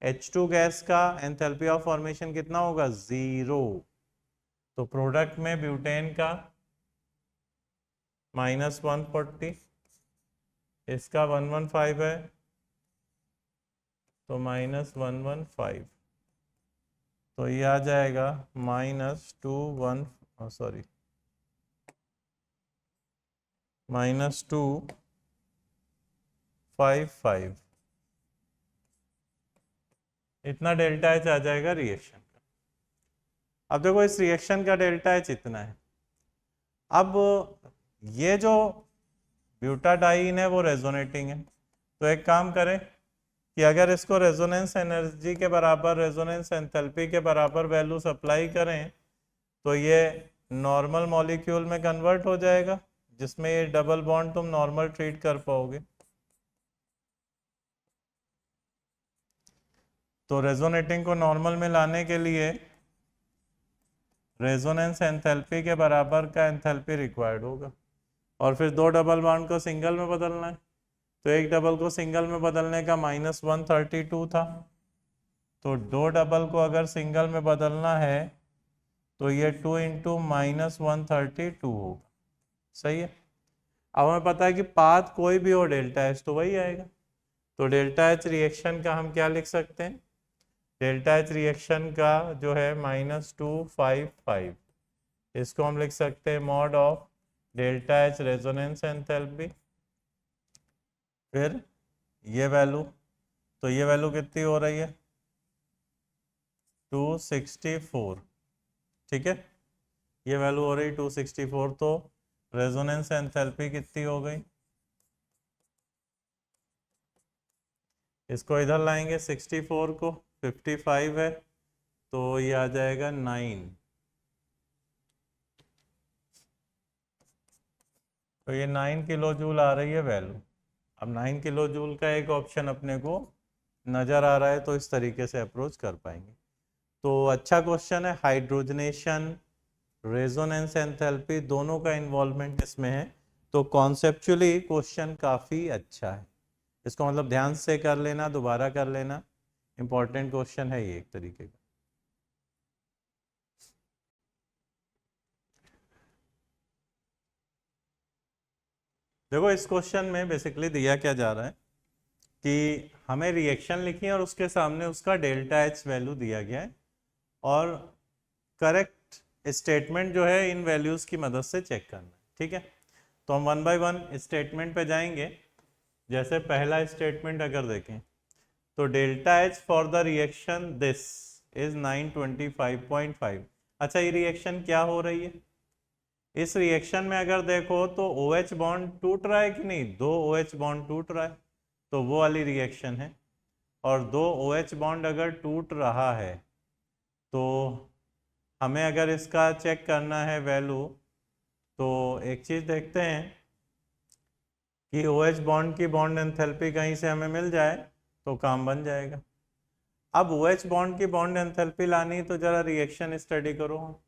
H2 gas का एंथैल्पी ऑफ फॉर्मेशन कितना होगा? 0। तो प्रोडक्ट में ब्यूटेन का -140, इसका 115 है, तो -115, तो ये आ जाएगा -255। इतना डेल्टा एच आ जाएगा रिएक्शन का। अब देखो इस रिएक्शन का डेल्टा एच इतना है। अब ये जो ब्यूटाडाइन है वो रेजोनेटिंग है, तो एक काम करें कि अगर इसको रेजोनेंस एनर्जी के बराबर, रेजोनेंस एंथैल्पी के बराबर वैल्यू सप्लाई करें तो ये नॉर्मल मॉलिक्यूल में कन्वर्ट हो जाएगा, जिसमें ये डबल बॉन्ड तुम नॉर्मल ट्रीट कर पाओगे। तो रेजोनेटिंग को नॉर्मल में लाने के लिए रेजोनेंस एंथैल्पी के बराबर का एंथैल्पी रिक्वायर्ड होगा, और फिर 2 डबल बॉन्ड को सिंगल में बदलना है। तो एक डबल को सिंगल में बदलने का -132 था, तो 2 डबल को अगर सिंगल में बदलना है तो ये 2 × -132 होगा। सही है। अब हमें पता है कि पाथ कोई भी हो डेल्टा एच तो वही आएगा। तो डेल्टा एच रिएक्शन का हम क्या लिख सकते हैं? डेल्टा एच रिएक्शन का जो है -255, इसको हम लिख सकते हैं mod of delta H resonance enthalpy, फिर ये वैल्यू, तो ये वैल्यू कितनी हो रही है? 264। ठीक है, ये वैल्यू हो रही 264, तो रेजोनेंस एंथैल्पी कितनी हो गई? इसको इधर लाएंगे, 64 को, 55 है, तो ये आ जाएगा 9। तो ये 9 किलो जूल आ रही है वैल्यू। अब 9 किलो जूल का एक ऑप्शन अपने को नज़र आ रहा है, तो इस तरीके से अप्रोच कर पाएंगे। तो अच्छा क्वेश्चन है, हाइड्रोजनेशन, रेजोनेंस एंथैल्पी दोनों का इन्वॉल्वमेंट इसमें है, तो कॉन्सेप्चुअली क्वेश्चन काफ़ी अच्छा है। इसको मतलब ध्यान से कर लेना, दोबारा कर लेना, इंपॉर्टेंट क्वेश्चन है ये एक तरीके का। देखो इस क्वेश्चन में बेसिकली दिया क्या जा रहा है कि हमें रिएक्शन लिखनी है और उसके सामने उसका डेल्टा एच वैल्यू दिया गया है, और करेक्ट स्टेटमेंट जो है इन वैल्यूज की मदद से चेक करना है। ठीक है, तो हम 1 बाय 1 स्टेटमेंट पे जाएंगे। जैसे पहला स्टेटमेंट अगर देखें तो delta H for the reaction this is 925.5, अच्छा ये रिएक्शन क्या हो रही है, इस रिएक्शन में अगर देखो तो OH बॉन्ड टूट रहा है कि नहीं, 2 OH बॉन्ड टूट रहा है, तो वो वाली रिएक्शन है। और 2 OH बॉन्ड अगर टूट रहा है तो हमें अगर इसका चेक करना है वैल्यू, तो एक चीज़ देखते हैं कि OH बॉन्ड की बॉन्ड एंथैल्पी कहीं से हमें मिल जाए तो काम बन जाएगा। अब OH बॉन्ड की बॉन्ड एंथैल्पी लानी तो जरा रिएक्शन स्टडी करो।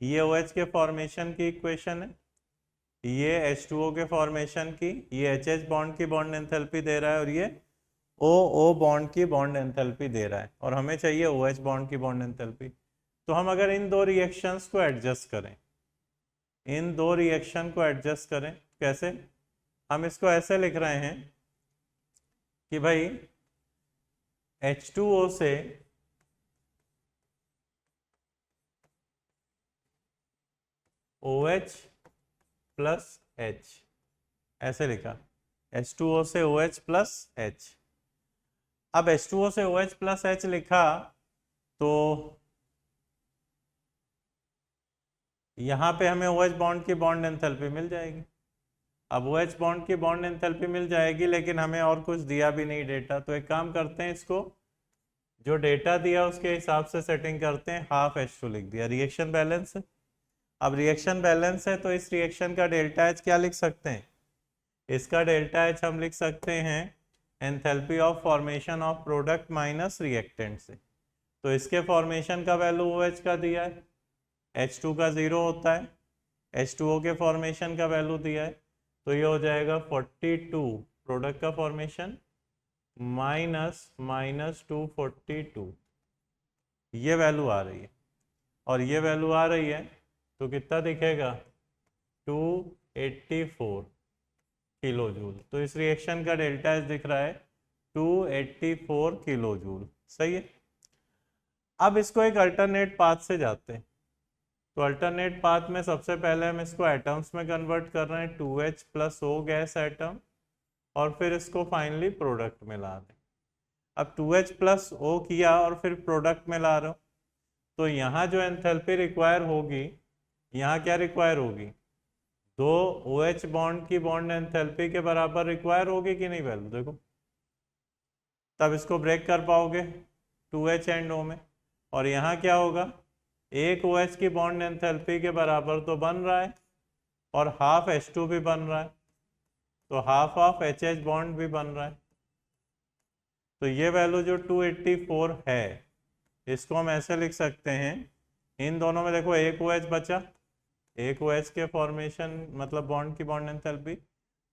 ये OH के फॉर्मेशन की इक्वेशन है, ये H2O के फॉर्मेशन की, ये HH बॉन्ड की बॉन्ड एंथैल्पी दे रहा है और ये OO बॉन्ड की बॉन्ड एंथैल्पी दे रहा है, और हमें चाहिए OH बॉन्ड की बॉन्ड एंथैल्पी। तो हम अगर इन दो रिएक्शंस को एडजस्ट करें, इन दो रिएक्शन को एडजस्ट करें, कैसे? हम इसको ऐसे लिख रहे हैं कि भाई H2O से OH प्लस H, ऐसे लिखा, H2O से OH प्लस H। अब H2O से OH प्लस H लिखा तो यहाँ पे हमें OH बॉन्ड की बॉन्ड एंथैल्पी मिल जाएगी। अब OH बॉन्ड की बॉन्ड एंथैल्पी मिल जाएगी, लेकिन हमें और कुछ दिया भी नहीं डेटा। तो एक काम करते हैं, इसको जो डेटा दिया उसके हिसाब से सेटिंग करते हैं। हाफ H2 लिख दिया, रिएक्शन बैलेंस है। अब रिएक्शन बैलेंस है तो इस रिएक्शन का डेल्टा H क्या लिख सकते हैं? इसका डेल्टा H हम लिख सकते हैं enthalpy of formation of product minus reactant से। तो इसके फॉर्मेशन का वैल्यू OH का दिया है, H2 का 0 होता है, H2O के फॉर्मेशन का वैल्यू दिया है, तो ये हो जाएगा 42 प्रोडक्ट का फॉर्मेशन माइनस 242, ये वैल्यू आ रही है। और ये वैल्यू आ रही है तो कितना दिखेगा? 284 किलो जूल। तो इस रिएक्शन का डेल्टा एच दिख रहा है 284 किलो जूल। सही है। अब इसको एक अल्टरनेट पाथ से जाते हैं। तो अल्टरनेट पाथ में सबसे पहले हम इसको एटम्स में कन्वर्ट कर रहे हैं, 2H plus O gas atom, और फिर इसको फाइनली प्रोडक्ट में ला दें। अब 2H प्लस O किया और फिर प्रोडक्ट में ला रहा हूँ, तो यहाँ जो एंथैल्पी रिक्वायर होगी, यहाँ क्या रिक्वायर होगी? 2 OH बॉन्ड की बॉन्ड एंथैल्पी के बराबर रिक्वायर होगी कि नहीं वैल्यू? देखो तब इसको ब्रेक कर पाओगे 2H एंड O में। और यहाँ क्या होगा? एक OH की बॉन्ड एंथैल्पी के बराबर तो बन रहा है और हाफ H2 भी बन रहा है, तो हाफ ऑफ HH बॉन्ड भी बन रहा है। तो ये वैल्यू जो 284 है, इसको हम ऐसे लिख सकते हैं, इन दोनों में देखो एक OH बचा, एक OH के फॉर्मेशन मतलब बॉन्ड की बॉन्ड एंथैल्पी,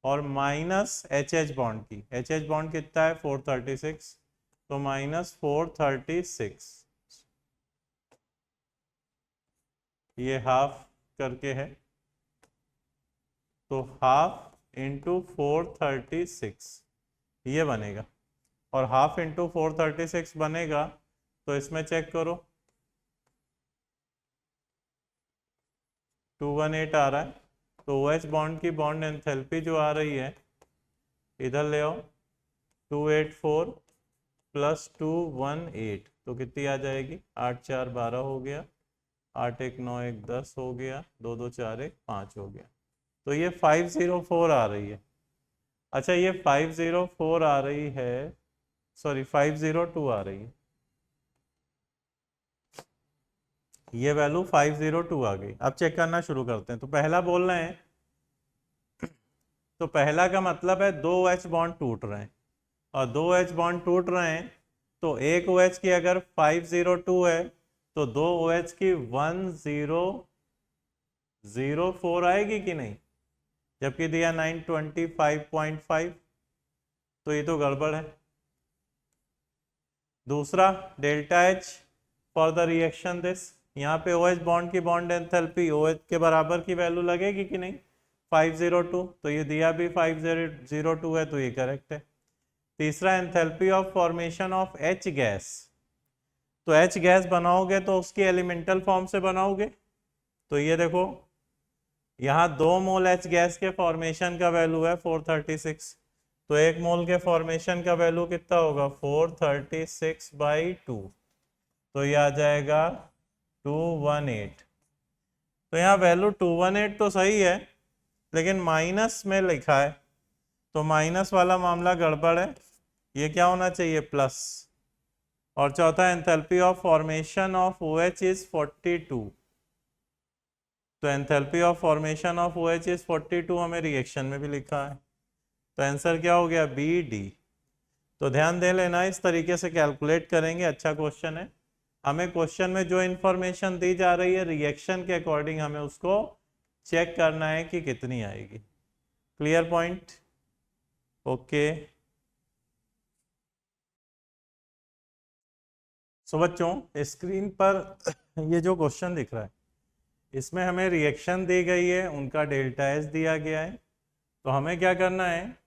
और माइनस HH बॉन्ड की। HH बॉन्ड कितना है? 436, तो माइनस 436, ये हाफ करके है, तो हाफ इंटू 436 ये बनेगा। और हाफ इंटू 436 बनेगा तो इसमें चेक करो 218 आ रहा है। तो OH बॉन्ड की बॉन्ड एंथैल्पी जो आ रही है, इधर ले आओ, 284 प्लस 218, तो कितनी आ जाएगी? 8 4 12 हो गया, 8 1 9 1 10 हो गया, 2 2 4 1 5 हो गया। तो ये 504 आ रही है। अच्छा ये 504 आ रही है, सॉरी 502 आ रही है, ये वैल्यू 502 आ गई। अब चेक करना शुरू करते हैं। तो पहला बोल रहे हैं, तो पहला का मतलब है 2 OH बॉन्ड टूट रहे हैं, और 2 OH बॉन्ड टूट रहे हैं तो एक OH की अगर 502 है तो 2 OH की 1004 आएगी कि नहीं? जबकि दिया 925.5, तो ये तो गड़बड़ है। दूसरा delta H for the reaction this, यहाँ पे OH बॉन्ड की बॉन्ड एंथैल्पी OH के बराबर की वैल्यू लगेगी कि नहीं? 502, तो ये दिया भी 502 है, तो ये करेक्ट है। तीसरा enthalpy of formation of H gas, तो H गैस बनाओगे तो उसकी एलिमेंटल फॉर्म से बनाओगे। तो ये देखो यहाँ 2 मोल H गैस के फॉर्मेशन का वैल्यू है 436, तो 1 मोल के फॉर्मेशन का वैल्यू कितना होगा? 436/2, तो ये आ जाएगा 218। तो यहाँ वैल्यू 218 तो सही है, लेकिन माइनस में लिखा है, तो माइनस वाला मामला गड़बड़ है, ये क्या होना चाहिए प्लस। और चौथा, enthalpy of formation of OH is 42। तो enthalpy of formation of OH is 42 हमें रिएक्शन में भी लिखा है, तो आंसर क्या हो गया BD। तो ध्यान दे लेना, इस तरीके से कैलकुलेट करेंगे। अच्छा क्वेश्चन है, हमें क्वेश्चन में जो इंफॉर्मेशन दी जा रही है रिएक्शन के अकॉर्डिंग हमें उसको चेक करना है कि कितनी आएगी। Clear point? ओके। सो बच्चों, स्क्रीन पर ये जो क्वेश्चन दिख रहा है, इसमें हमें रिएक्शन दी गई है, उनका डेल्टा एस दिया गया है। तो हमें क्या करना है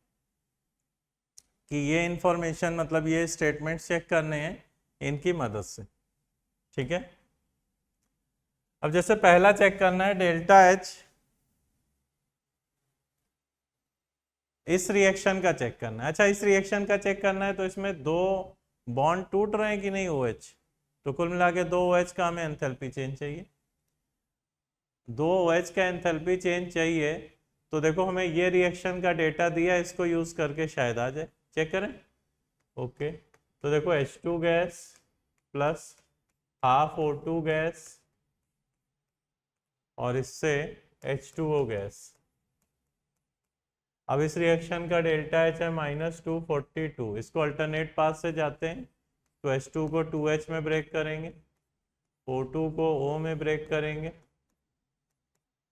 कि ये इंफॉर्मेशन, मतलब ये स्टेटमेंट चेक करने हैं इनकी मदद से। ठीक है, अब जैसे पहला चेक करना है डेल्टा एच, इस रिएक्शन का चेक करना है। अच्छा, इस रिएक्शन का चेक करना है तो इसमें दो बॉन्ड टूट रहे हैं कि नहीं OH, तो कुल मिला के दो OH का हमें एंथैल्पी चेंज चाहिए। दो OH का एंथैल्पी चेंज चाहिए, तो देखो हमें ये रिएक्शन का डेटा दिया, इसको यूज करके शायद आ जाए। चेक करें। ओके, तो देखो H2 gas plus half O2 gas और इससे H2O गैस। अब इस रिएक्शन का डेल्टा एच है -242। इसको अल्टरनेट पाथ से जाते हैं, तो H2 को 2H में ब्रेक करेंगे, O2 को O में ब्रेक करेंगे,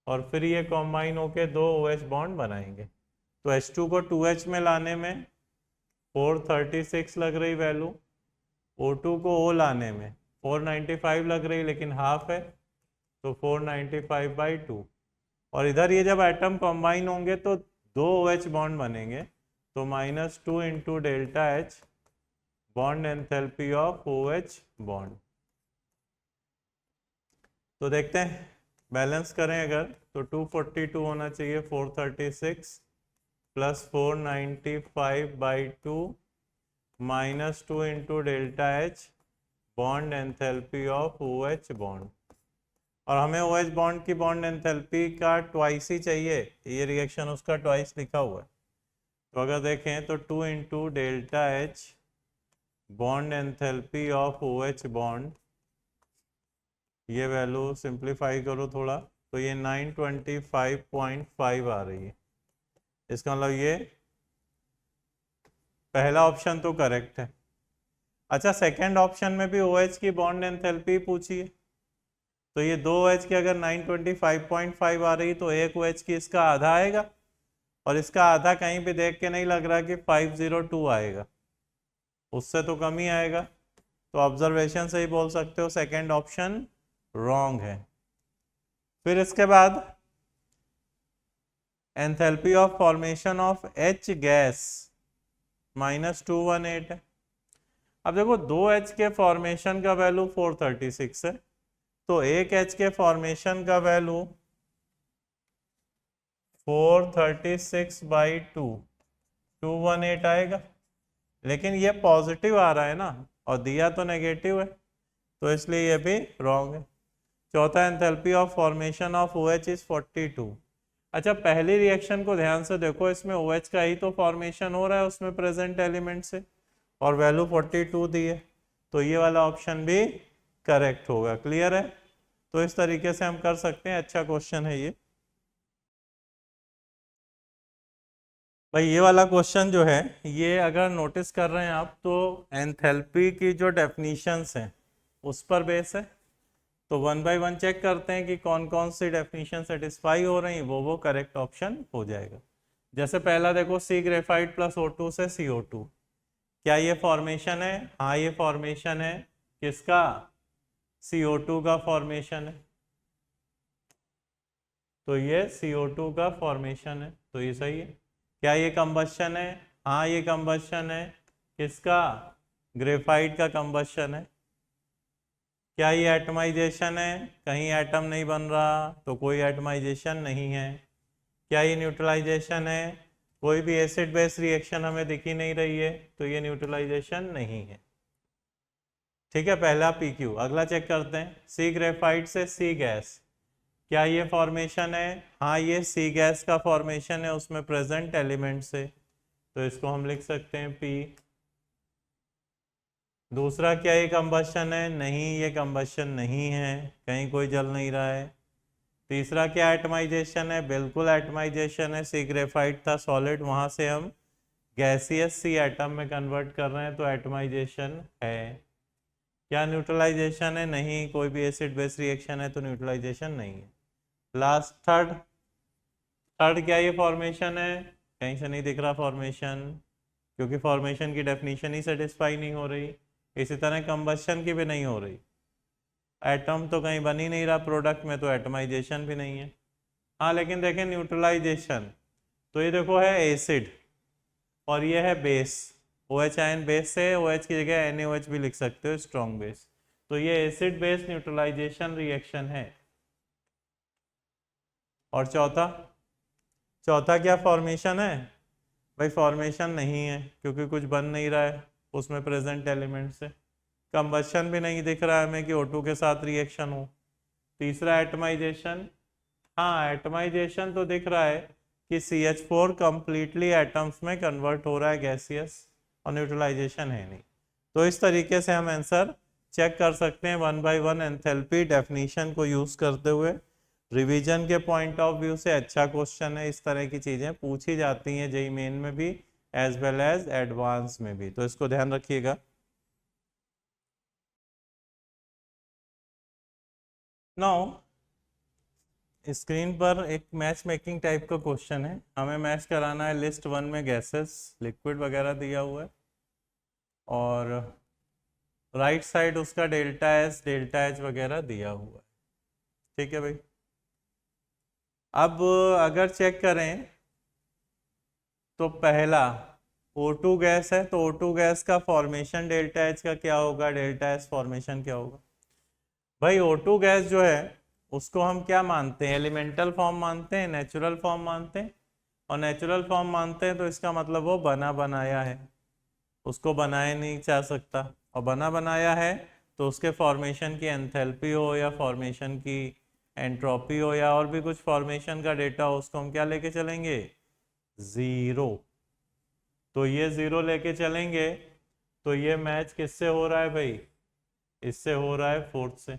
और फिर ये कॉम्बाइन होके दो OH बॉन्ड बनाएंगे। तो H2 को 2H में लाने में 436 लग रही वैल्यू, O2 को O लाने में 495 लग रही, लेकिन हाफ है तो 495/2। और इधर ये जब एटम कॉम्बाइन होंगे तो दो OH बॉन्ड बनेंगे, तो -2 into delta H bond enthalpy of OH bond. तो देखते हैं, बैलेंस करें अगर, तो 242 होना चाहिए 436 plus 495/2 -2 into delta H bond enthalpy of OH bond. और हमें OH बॉन्ड की बॉन्ड एंथैल्पी का ट्वाइस ही चाहिए, ये रिएक्शन उसका ट्वाइस लिखा हुआ है। तो अगर देखें तो 2 into delta H bond enthalpy of OH bond, ये वैल्यू सिंप्लीफाई करो थोड़ा, तो ये 925.5 आ रही है। इसका मतलब ये पहला ऑप्शन तो करेक्ट है। अच्छा, सेकंड ऑप्शन में भी OH की बॉन्ड एंथैल्पी पूछी है, तो ये दो OH की अगर 925.5 आ रही, तो एक OH की इसका आधा आएगा, और इसका आधा कहीं भी देख के नहीं लग रहा कि 502 आएगा, उससे तो कम ही आएगा। तो ऑब्जर्वेशन से ही बोल सकते हो सेकंड ऑप्शन रॉन्ग है। फिर इसके बाद enthalpy of formation of H gas -218 है। अब देखो दो H के फॉर्मेशन का वैल्यू 436 है, तो एक H के फॉर्मेशन का वैल्यू 436/2 218 आएगा, लेकिन ये पॉजिटिव आ रहा है ना, और दिया तो नेगेटिव है, तो इसलिए ये भी रॉन्ग है। चौथा, enthalpy of formation of OH is 42। अच्छा, पहली रिएक्शन को ध्यान से देखो, इसमें OH का ही तो फॉर्मेशन हो रहा है उसमें प्रेजेंट एलिमेंट से, और वैल्यू 42 दी है, तो ये वाला ऑप्शन भी करेक्ट होगा। क्लियर है? तो इस तरीके से हम कर सकते हैं। अच्छा क्वेश्चन है ये भाई। ये वाला क्वेश्चन जो है, ये अगर नोटिस कर रहे हैं आप, तो एंथैल्पी की जो डेफिनेशंस हैं उस पर बेस है। तो 1 बाय 1 चेक करते हैं कि कौन कौन सी डेफिनेशन सेटिस्फाई हो रही हैं, वो करेक्ट ऑप्शन हो जाएगा। जैसे पहला देखो, सी ग्रेफाइट प्लस O2 से CO2, क्या ये फॉर्मेशन है? हाँ, ये फॉर्मेशन है। किसका? CO2 का फॉर्मेशन है, तो ये CO2 का फॉर्मेशन है, तो ये सही है। क्या ये कंबशन है? हाँ, ये कंबशन है। किसका? ग्रेफाइट का कंबशन है। क्या ये एटमाइजेशन है? कहीं एटम नहीं बन रहा, तो कोई एटमाइजेशन नहीं है। क्या ये न्यूट्रलाइजेशन है? कोई भी एसिड बेस रिएक्शन हमें दिखी नहीं रही है, तो ये न्यूट्रलाइजेशन नहीं है। ठीक है, पहला पी क्यू। अगला चेक करते हैं, सी ग्रेफाइट से सी गैस, क्या ये फॉर्मेशन है? हाँ, ये सी गैस का फॉर्मेशन है उसमें प्रेजेंट एलिमेंट से, तो इसको हम लिख सकते हैं पी। दूसरा, क्या ये कंबशन है? नहीं, ये कंबशन नहीं है, कहीं कोई जल नहीं रहा है। तीसरा, क्या एटमाइजेशन है? बिल्कुल एटमाइजेशन है, सी ग्रेफाइट था सॉलिड, वहां से हम गैसियस सी एटम में कन्वर्ट कर रहे हैं, तो एटमाइजेशन है। क्या न्यूट्रलाइजेशन है? नहीं, कोई भी एसिड बेस रिएक्शन है तो न्यूट्रलाइजेशन नहीं है। लास्ट थर्ड, क्या ये फॉर्मेशन है? कहीं से नहीं दिख रहा फॉर्मेशन, क्योंकि फॉर्मेशन की डेफिनेशन ही सेटिस्फाई नहीं हो रही। इसी तरह कंबशन की भी नहीं हो रही, एटम तो कहीं बन ही नहीं रहा प्रोडक्ट में, तो एटमाइजेशन भी नहीं है। हाँ, लेकिन देखें न्यूट्रलाइजेशन, तो ये देखो है एसिड और ये है बेस, OH आयन बेस से, OH की जगह NaOH भी लिख सकते हो, स्ट्रॉन्ग बेस, तो ये एसिड बेस न्यूट्रलाइजेशन रिएक्शन है। और चौथा, क्या फॉर्मेशन है? भाई फॉर्मेशन नहीं है, क्योंकि कुछ बन नहीं रहा है उसमें प्रेजेंट एलिमेंट से। कंबशन भी नहीं दिख रहा है हमें कि O2 के साथ रिएक्शन हो। तीसरा, एटमाइजेशन, हाँ एटमाइजेशन तो दिख रहा है कि CH4 कंप्लीटली एटम्स में कन्वर्ट हो रहा है गैसियस, और न्यूट्रलाइजेशन है नहीं। तो इस तरीके से हम आंसर चेक कर सकते हैं 1 by 1 एंथैल्पी डेफिनेशन को यूज करते हुए। रिवीजन के पॉइंट ऑफ व्यू से अच्छा क्वेश्चन है, इस तरह की चीजें पूछी जाती हैं जेईई मेन में भी एज वेल एज एडवांस में भी, तो इसको ध्यान रखिएगा। नाउ स्क्रीन पर एक मैच मेकिंग टाइप का क्वेश्चन है, हमें मैच कराना है लिस्ट 1 में गैसेस, लिक्विड वगैरह दिया हुआ है, और राइट साइड उसका डेल्टा एस डेल्टा एच वगैरह दिया हुआ है। ठीक है भाई, अब अगर चेक करें तो पहला O2 गैस है, तो O2 गैस का फॉर्मेशन डेल्टा एच का क्या होगा, डेल्टा एस फॉर्मेशन क्या होगा? भाई O2 गैस जो है उसको हम क्या मानते हैं, एलिमेंटल फॉर्म मानते हैं, नेचुरल फॉर्म मानते हैं, और नेचुरल फॉर्म मानते हैं तो इसका मतलब वो बना बनाया है, उसको बनाया नहीं जा सकता, और बना बनाया है तो उसके फॉर्मेशन की एंथैल्पी हो या फॉर्मेशन की एंट्रोपी हो या और भी कुछ फॉर्मेशन का डेटा हो, उसको हम क्या लेके चलेंगे, जीरो। तो ये जीरो लेके चलेंगे, तो ये मैच किससे हो रहा है भाई, इससे हो रहा है फोर्थ से।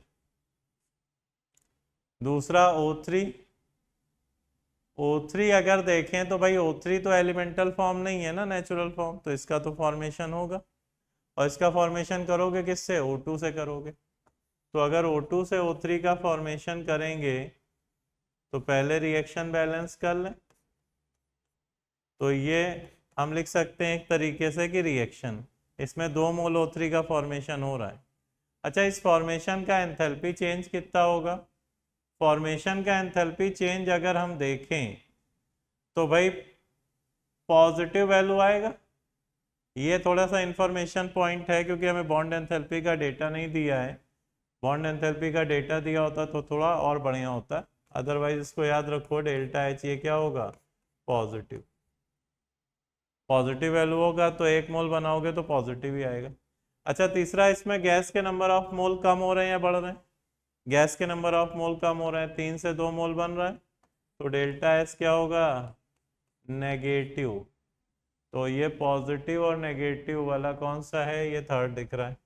दूसरा O3, O3 अगर देखें तो भाई O3 तो एलिमेंटल फॉर्म नहीं है ना, नेचुरल फॉर्म, तो इसका तो फॉर्मेशन होगा, और इसका फॉर्मेशन करोगे किससे, O2 से करोगे। तो अगर O2 से O3 का फॉर्मेशन करेंगे तो पहले रिएक्शन बैलेंस कर लें, तो ये हम लिख सकते हैं एक तरीके से कि रिएक्शन, इसमें 2 मोल O3 का फॉर्मेशन हो रहा है। अच्छा, इस फॉर्मेशन का एंथैल्पी चेंज कितना होगा? फॉर्मेशन का एंथैल्पी चेंज अगर हम देखें तो भाई पॉजिटिव वैल्यू आएगा। ये थोड़ा सा इंफॉर्मेशन पॉइंट है, क्योंकि हमें बॉन्ड एंथैल्पी का डेटा नहीं दिया है, बॉन्ड एंथैल्पी का डेटा दिया होता तो थोड़ा और बढ़िया होता। अदरवाइज इसको याद रखो, डेल्टा एच ये क्या होगा, पॉजिटिव। पॉजिटिव वैल्यू होगा तो 1 मोल बनाओगे तो पॉजिटिव ही आएगा। अच्छा, तीसरा, इसमें गैस के नंबर ऑफ मोल कम हो रहे हैं या बढ़ रहे हैं? गैस के नंबर ऑफ मोल कम हो रहे हैं, 3 से 2 मोल बन रहा है, तो डेल्टा एस क्या होगा, नेगेटिव। तो ये पॉजिटिव और नेगेटिव वाला कौन सा है, ये थर्ड दिख रहा है।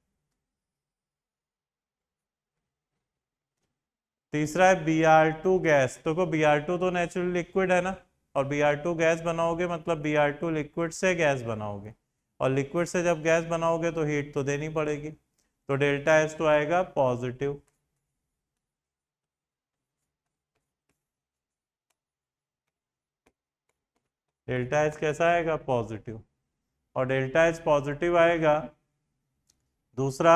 तीसरा है Br2 गैस, तो Br2 तो नेचुरल लिक्विड है ना, और Br2 गैस बनाओगे मतलब Br2 लिक्विड से गैस बनाओगे, और लिक्विड से जब गैस बनाओगे तो हीट तो देनी पड़ेगी, तो डेल्टा एस तो आएगा पॉजिटिव। डेल्टा एच कैसा आएगा, पॉजिटिव, और डेल्टा एच पॉजिटिव आएगा। दूसरा,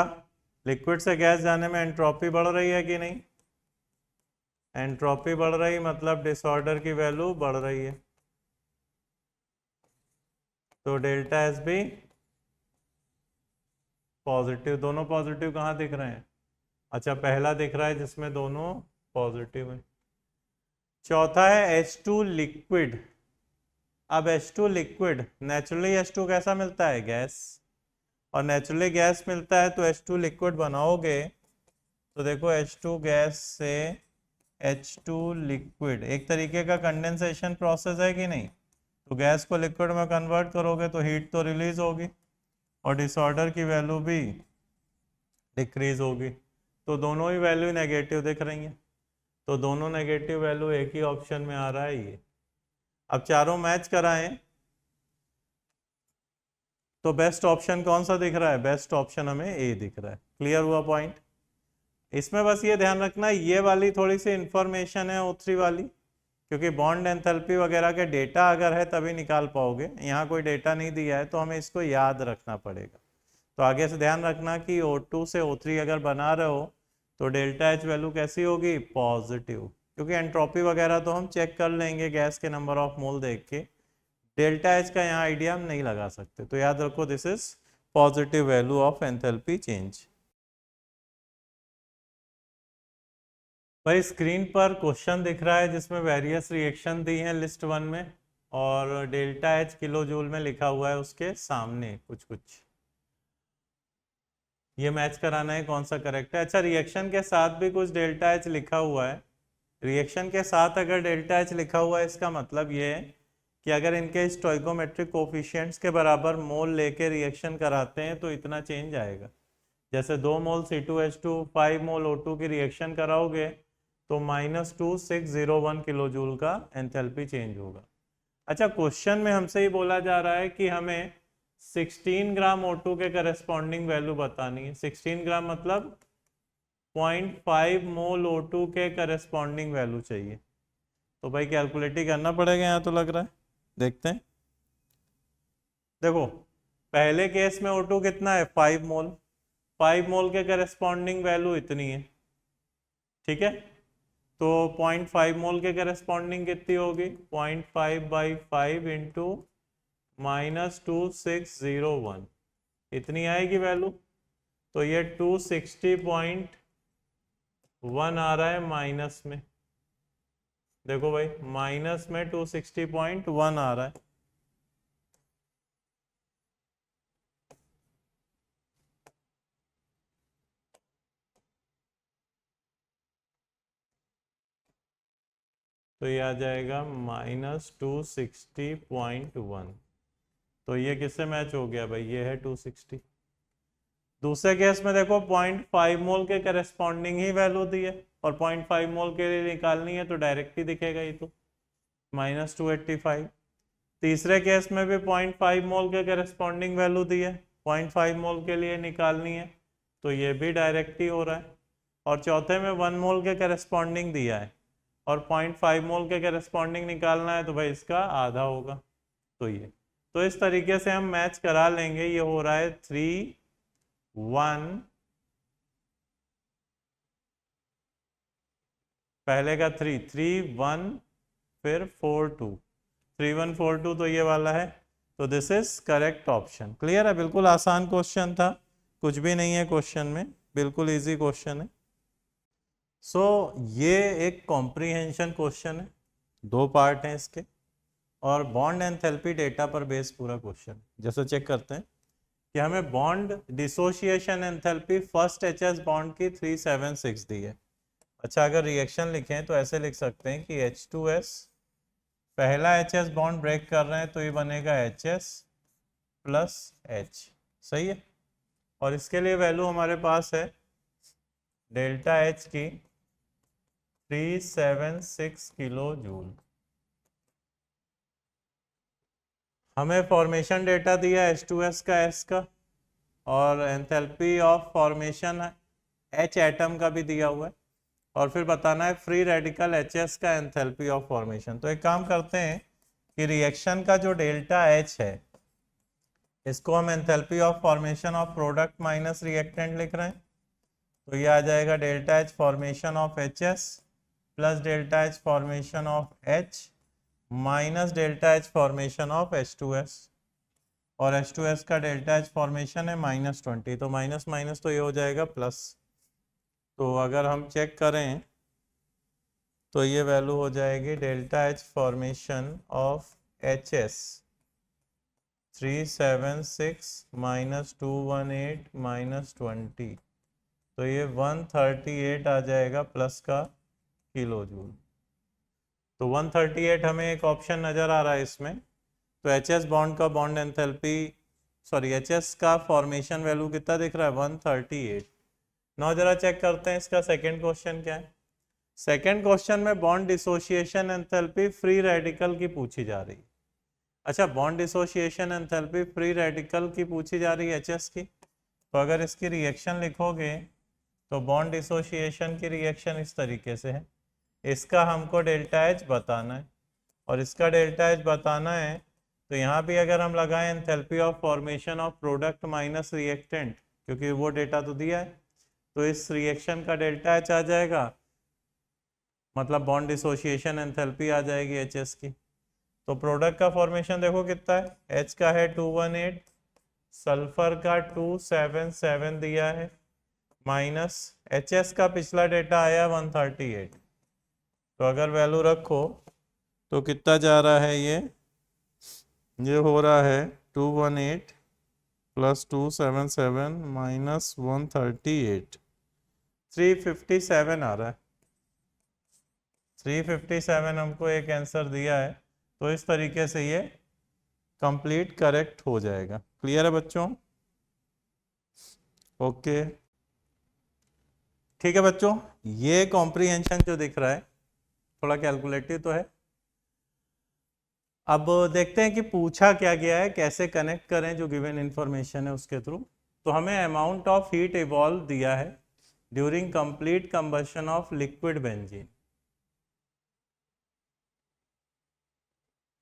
लिक्विड से गैस जाने में एंट्रोपी बढ़ रही है कि नहीं, एंट्रोपी बढ़ रही मतलब डिसऑर्डर की वैल्यू बढ़ रही है, तो डेल्टा एस भी पॉजिटिव। दोनों पॉजिटिव कहाँ दिख रहे हैं, अच्छा पहला दिख रहा है जिसमें दोनों पॉजिटिव है। चौथा है H2 लिक्विड। अब H2 लिक्विड, नेचुरली H2 कैसा मिलता है, गैस, और नेचुरली गैस मिलता है तो H2 लिक्विड बनाओगे तो देखो H2 गैस से H2 लिक्विड एक तरीके का कंडेंसेशन प्रोसेस है कि नहीं। तो गैस को लिक्विड में कन्वर्ट करोगे तो हीट तो रिलीज होगी और डिसऑर्डर की वैल्यू भी डिक्रीज होगी। तो दोनों ही वैल्यू नेगेटिव दिख रही हैं, तो दोनों नेगेटिव वैल्यू एक ही ऑप्शन में आ रहा है ये। अब चारों मैच कराएं तो बेस्ट ऑप्शन कौन सा दिख रहा है, बेस्ट ऑप्शन हमें ए दिख रहा है। क्लियर हुआ पॉइंट। इसमें बस ये ध्यान रखना ये वाली थोड़ी सी इंफॉर्मेशन है O3 वाली, क्योंकि बॉन्ड एंथैल्पी वगैरह के डेटा अगर है तभी निकाल पाओगे, यहाँ कोई डेटा नहीं दिया है तो हमें इसको याद रखना पड़ेगा। तो आगे से ध्यान रखना कि O2 से O3 अगर बना रहे हो तो डेल्टा H वैल्यू कैसी होगी, पॉजिटिव, क्योंकि एंट्रोपी वगैरह तो हम चेक कर लेंगे गैस के नंबर ऑफ मोल देख के, डेल्टा H का यहाँ आइडिया हम नहीं लगा सकते। तो याद रखो this is positive value of enthalpy change. भाई स्क्रीन पर क्वेश्चन दिख रहा है जिसमें वेरियस रिएक्शन दी हैं लिस्ट 1 में और डेल्टा H किलो जूल में लिखा हुआ है उसके सामने कुछ कुछ, ये मैच कराना है कौन सा करेक्ट है। अच्छा रिएक्शन के साथ भी कुछ डेल्टा H लिखा हुआ है, रिएक्शन के साथ अगर डेल्टा H लिखा हुआ है इसका मतलब ये है कि अगर इनके स्टोइकोमेट्रिक कोफिशिएंट्स के बराबर मोल लेके रिएक्शन कराते हैं तो इतना चेंज आएगा। जैसे 2 मोल C2H2 5 मोल O2 की रिएक्शन कराओगे तो -2601 किलो जूल का एंथैल्पी चेंज होगा। अच्छा क्वेश्चन में हमसे ही बोला जा रहा है कि हमें 16 ग्राम O2 के करस्पॉन्डिंग वैल्यू बतानी है। 16 ग्राम मतलब 0.5 मोल O2 के करस्पॉन्डिंग वैल्यू चाहिए। तो भाई कैलकुलेट ही करना पड़ेगा यहाँ तो लग रहा है, देखते हैं। देखो पहले केस में O2 कितना है 5 मोल, 5 मोल के करस्पॉन्डिंग वैल्यू इतनी है, ठीक है। तो 0.5 मोल के करस्पॉन्डिंग कितनी होगी, 0.5/5 इंटू -2601, इतनी आएगी वैल्यू। तो ये 260.1 आ रहा है माइनस में, देखो भाई माइनस में 260.1 आ रहा है। तो ये आ जाएगा -260.1। तो ये किससे मैच हो गया भाई, ये है 260। दूसरे केस में देखो 0.5 मोल के करस्पॉन्डिंग ही वैल्यू दी है और 0.5 मोल के लिए निकालनी है तो डायरेक्ट ही दिखेगा ये तो -285। तीसरे केस में भी 0.5 मोल के करस्पॉन्डिंग वैल्यू दी है, 0.5 मोल के लिए निकालनी है तो ये भी डायरेक्ट ही हो रहा है। और चौथे में 1 मोल के करस्पॉन्डिंग दिया है और 0.5 मोल के करस्पॉन्डिंग निकालना है तो भाई इसका आधा होगा। तो ये तो इस तरीके से हम मैच करा लेंगे। ये हो रहा है 3 1, पहले का 3 3 1 फिर 4 2, 3 1 4 2 तो ये वाला है। तो this is correct option. Clear है, बिल्कुल आसान क्वेश्चन था, कुछ भी नहीं है क्वेश्चन में, बिल्कुल इजी क्वेश्चन है। सो ये एक कॉम्प्रीहेंशन क्वेश्चन है, 2 पार्ट हैं इसके और बॉन्ड एंथैल्पी डेटा पर बेस्ड पूरा क्वेश्चन। जैसे चेक करते हैं कि हमें bond dissociation enthalpy first HS bond की 376 दी है। अच्छा अगर रिएक्शन लिखें तो ऐसे लिख सकते हैं कि H2S पहला HS बॉन्ड ब्रेक कर रहे हैं तो ये बनेगा HS प्लस H, सही है। और इसके लिए वैल्यू हमारे पास है डेल्टा H की 376 किलो जूल। हमें फॉर्मेशन डेटा दिया H2S का S का और enthalpy of formation H atom का भी दिया हुआ है और फिर बताना है फ्री रेडिकल HS का एंथैल्पी ऑफ फॉर्मेशन। तो एक काम करते हैं कि रिएक्शन का जो डेल्टा H है इसको हम enthalpy of formation of product minus reactant लिख रहे हैं। तो ये आ जाएगा delta H formation of HS plus delta H formation of H minus delta H formation of H2S और H2S का डेल्टा H फॉर्मेशन है -20, तो माइनस माइनस तो ये हो जाएगा प्लस। तो अगर हम चेक करें तो ये वैल्यू हो जाएगी delta H formation of HS 376 minus 218 minus 20, तो ये 138 आ जाएगा प्लस का किलो जूल। तो 138 हमें एक ऑप्शन नज़र आ रहा है इसमें। तो एच एस बॉन्ड का bond enthalpy, sorry H S का फॉर्मेशन वैल्यू कितना दिख रहा है 138। नाउ जरा चेक करते हैं इसका सेकंड क्वेश्चन क्या है। सेकंड क्वेश्चन में bond dissociation enthalpy free radical की पूछी जा रही है। अच्छा, bond dissociation enthalpy free radical की पूछी जा रही है एचएस की, तो अगर इसकी रिएक्शन लिखोगे तो बॉन्ड डिसोसिएशन की रिएक्शन इस तरीके से है। इसका हमको डेल्टा एच बताना है और इसका डेल्टा एच बताना है, तो यहाँ भी अगर हम लगाएं enthalpy of formation of product minus reactant, क्योंकि वो डेटा तो दिया है, तो इस रिएक्शन का डेल्टा एच आ जाएगा, मतलब बॉन्ड डिसोसिएशन एंथैल्पी आ जाएगी एच एस की। तो प्रोडक्ट का फॉर्मेशन देखो कितना है, एच का है 218, सल्फर का 277 दिया है, माइनस एच एस का पिछला डेटा आया 138। तो अगर वैल्यू रखो तो कितना जा रहा है, ये हो रहा है 218 प्लस 277 माइनस 138, 357 आ रहा है। 357 हमको एक आंसर दिया है, तो इस तरीके से ये कंप्लीट करेक्ट हो जाएगा। क्लियर है बच्चों? ओके, ठीक है बच्चों, ये कॉम्प्रीहेंशन जो दिख रहा है थोड़ा कैलकुलेटिव तो है। अब देखते हैं कि पूछा क्या गया है, कैसे कनेक्ट करें जो गिवन इंफॉर्मेशन है उसके थ्रू। तो हमें अमाउंट ऑफ हीट इवॉल्व दिया है during complete combustion of liquid benzene.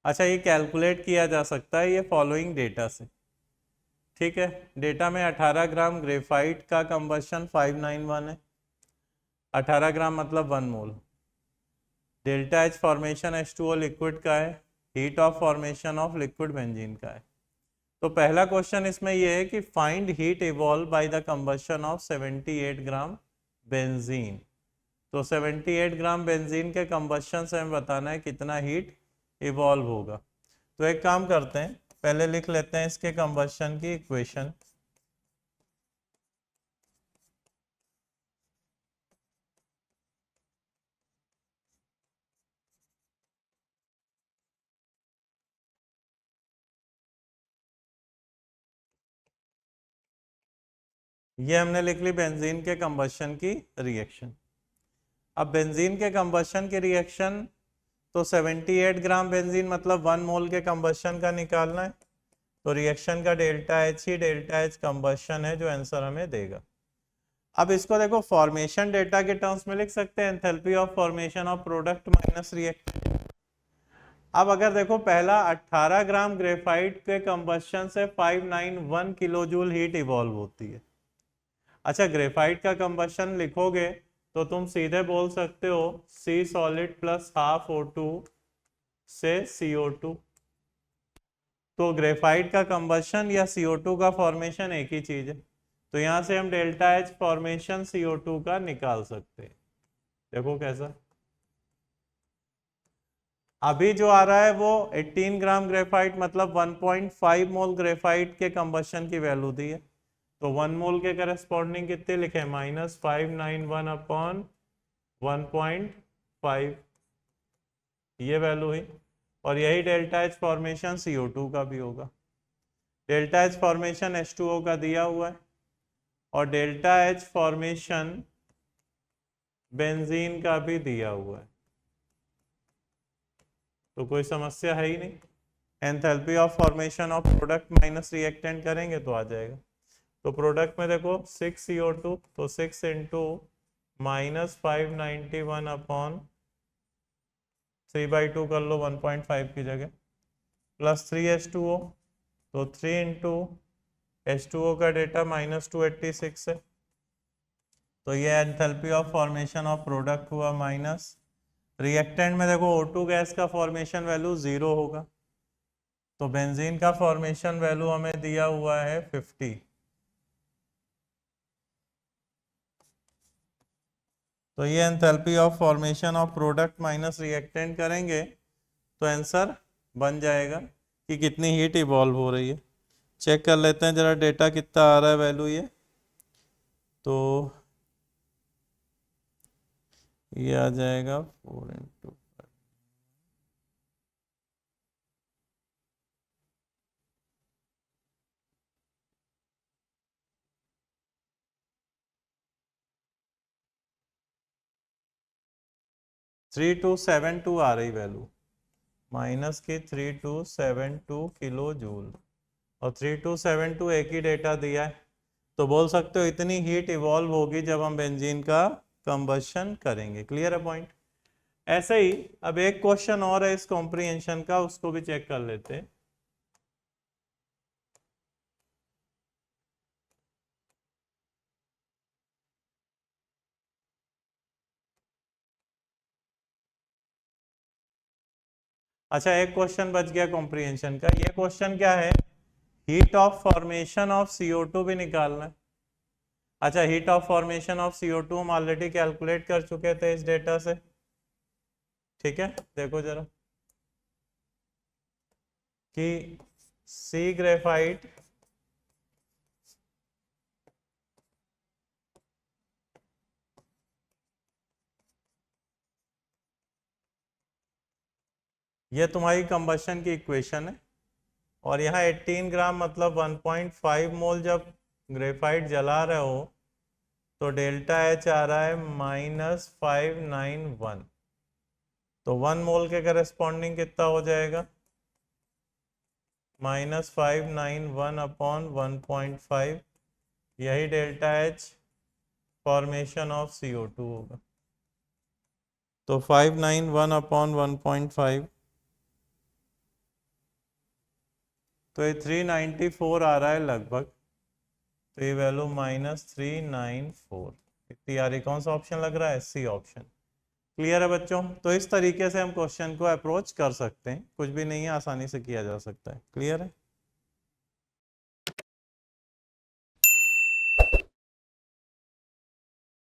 अच्छा, ये कैलकुलेट किया जा सकता है ये फॉलोइंग डेटा से। ठीक है, डेटा में 18 ग्राम ग्रेफाइट का कंबशन 591 है, 18 ग्राम मतलब 1 mole. Delta H formation H2O liquid का है, heat of formation of liquid benzene का है। तो पहला क्वेश्चन इसमें यह है कि find heat evolve by the combustion of 78 gram benzene. तो 78 ग्राम बेंजीन के कंबशन से हमें बताना है कितना हीट इवॉल्व होगा। तो एक काम करते हैं, पहले लिख लेते हैं इसके कंबशन की इक्वेशन। ये हमने लिख ली बेंजीन के कंबशन की रिएक्शन। अब बेंजीन के कंबशन की रिएक्शन, तो 78 ग्राम बेंजीन मतलब 1 मोल के कंबशन का निकालना है। तो रिएक्शन का डेल्टा एच ही डेल्टा एच कंबशन है जो आंसर हमें देगा। अब इसको देखो फॉर्मेशन डेटा के टर्म्स में लिख सकते हैं, enthalpy of formation of product minus reactant. अब अगर देखो पहला 18 ग्राम ग्रेफाइट के कंबशन से 591 किलो जूल हीट इवॉल्व होती है। अच्छा, ग्रेफाइट का कंबशन लिखोगे तो तुम सीधे बोल सकते हो सी सॉलिड प्लस हाफ O2 से CO2। तो ग्रेफाइट का कंबशन या CO2 का फॉर्मेशन एक ही चीज है, तो यहां से हम डेल्टा एच फॉर्मेशन CO2 का निकाल सकते हैं। देखो कैसा, अभी जो आ रहा है वो 18 ग्राम ग्रेफाइट मतलब 1.5 मोल ग्रेफाइट के कंबशन की वैल्यू दी है। तो 1 मोल के करस्पॉन्डिंग कितने लिखे, -591 अपॉन 1.5, ये वैल्यू हुई। और यही डेल्टा एच फॉर्मेशन CO2 का भी होगा। डेल्टा एच फॉर्मेशन H2O का दिया हुआ है और डेल्टा एच फॉर्मेशन बेंजीन का भी दिया हुआ है, तो कोई समस्या है ही नहीं। Enthalpy of formation of product minus reactant करेंगे तो आ जाएगा। तो प्रोडक्ट में देखो 6 CO2, तो 6 इंटू -591 अपॉन 3/2 कर लो 1.5 की जगह, प्लस 3 H2O, तो 3 इंटू H2O का डेटा -286 है। तो ये enthalpy of formation of product हुआ माइनस रिएक्टेंट में देखो O2 गैस का फॉर्मेशन वैल्यू 0 होगा, तो बेंजीन का फॉर्मेशन वैल्यू हमें दिया हुआ है 50। तो ये enthalpy of formation of product minus reactant करेंगे तो आंसर बन जाएगा कि कितनी हीट इवॉल्व हो रही है। चेक कर लेते हैं जरा डेटा कितना आ रहा है वैल्यू ये। तो ये आ जाएगा 4 × 3272 आ रही वैल्यू, माइनस की 3272 किलो जूल, और 3272 एक ही डेटा दिया है, तो बोल सकते हो इतनी हीट इवॉल्व होगी जब हम बेंजीन का कंबशन करेंगे। क्लियर है पॉइंट। ऐसे ही अब एक क्वेश्चन और है इस कॉम्प्रिहेंशन का, उसको भी चेक कर लेते हैं। अच्छा, एक क्वेश्चन बच गया कॉम्प्रिहेंशन का। ये क्वेश्चन क्या है, heat of formation of CO2 भी निकालना है। अच्छा, heat of formation of CO2 हम ऑलरेडी कैलकुलेट कर चुके थे इस डेटा से। ठीक है, देखो जरा कि सी ग्रेफाइट ये तुम्हारी कंबशन की इक्वेशन है, और यहाँ 18 ग्राम मतलब 1.5 मोल जब ग्रेफाइट जला रहे हो तो डेल्टा एच आ रहा है -591। तो 1 मोल के करस्पॉन्डिंग कितना हो जाएगा, -591 अपॉन 1.5, यही delta H formation of CO2 होगा। तो 591 अपॉन 1.5, तो ये 394 आ रहा है लगभग। तो ये वैल्यू -394 इतनी आ रही। कौन सा ऑप्शन लग रहा है, सी ऑप्शन। क्लियर है बच्चों। तो इस तरीके से हम क्वेश्चन को अप्रोच कर सकते हैं, कुछ भी नहीं है, आसानी से किया जा सकता है। क्लियर है।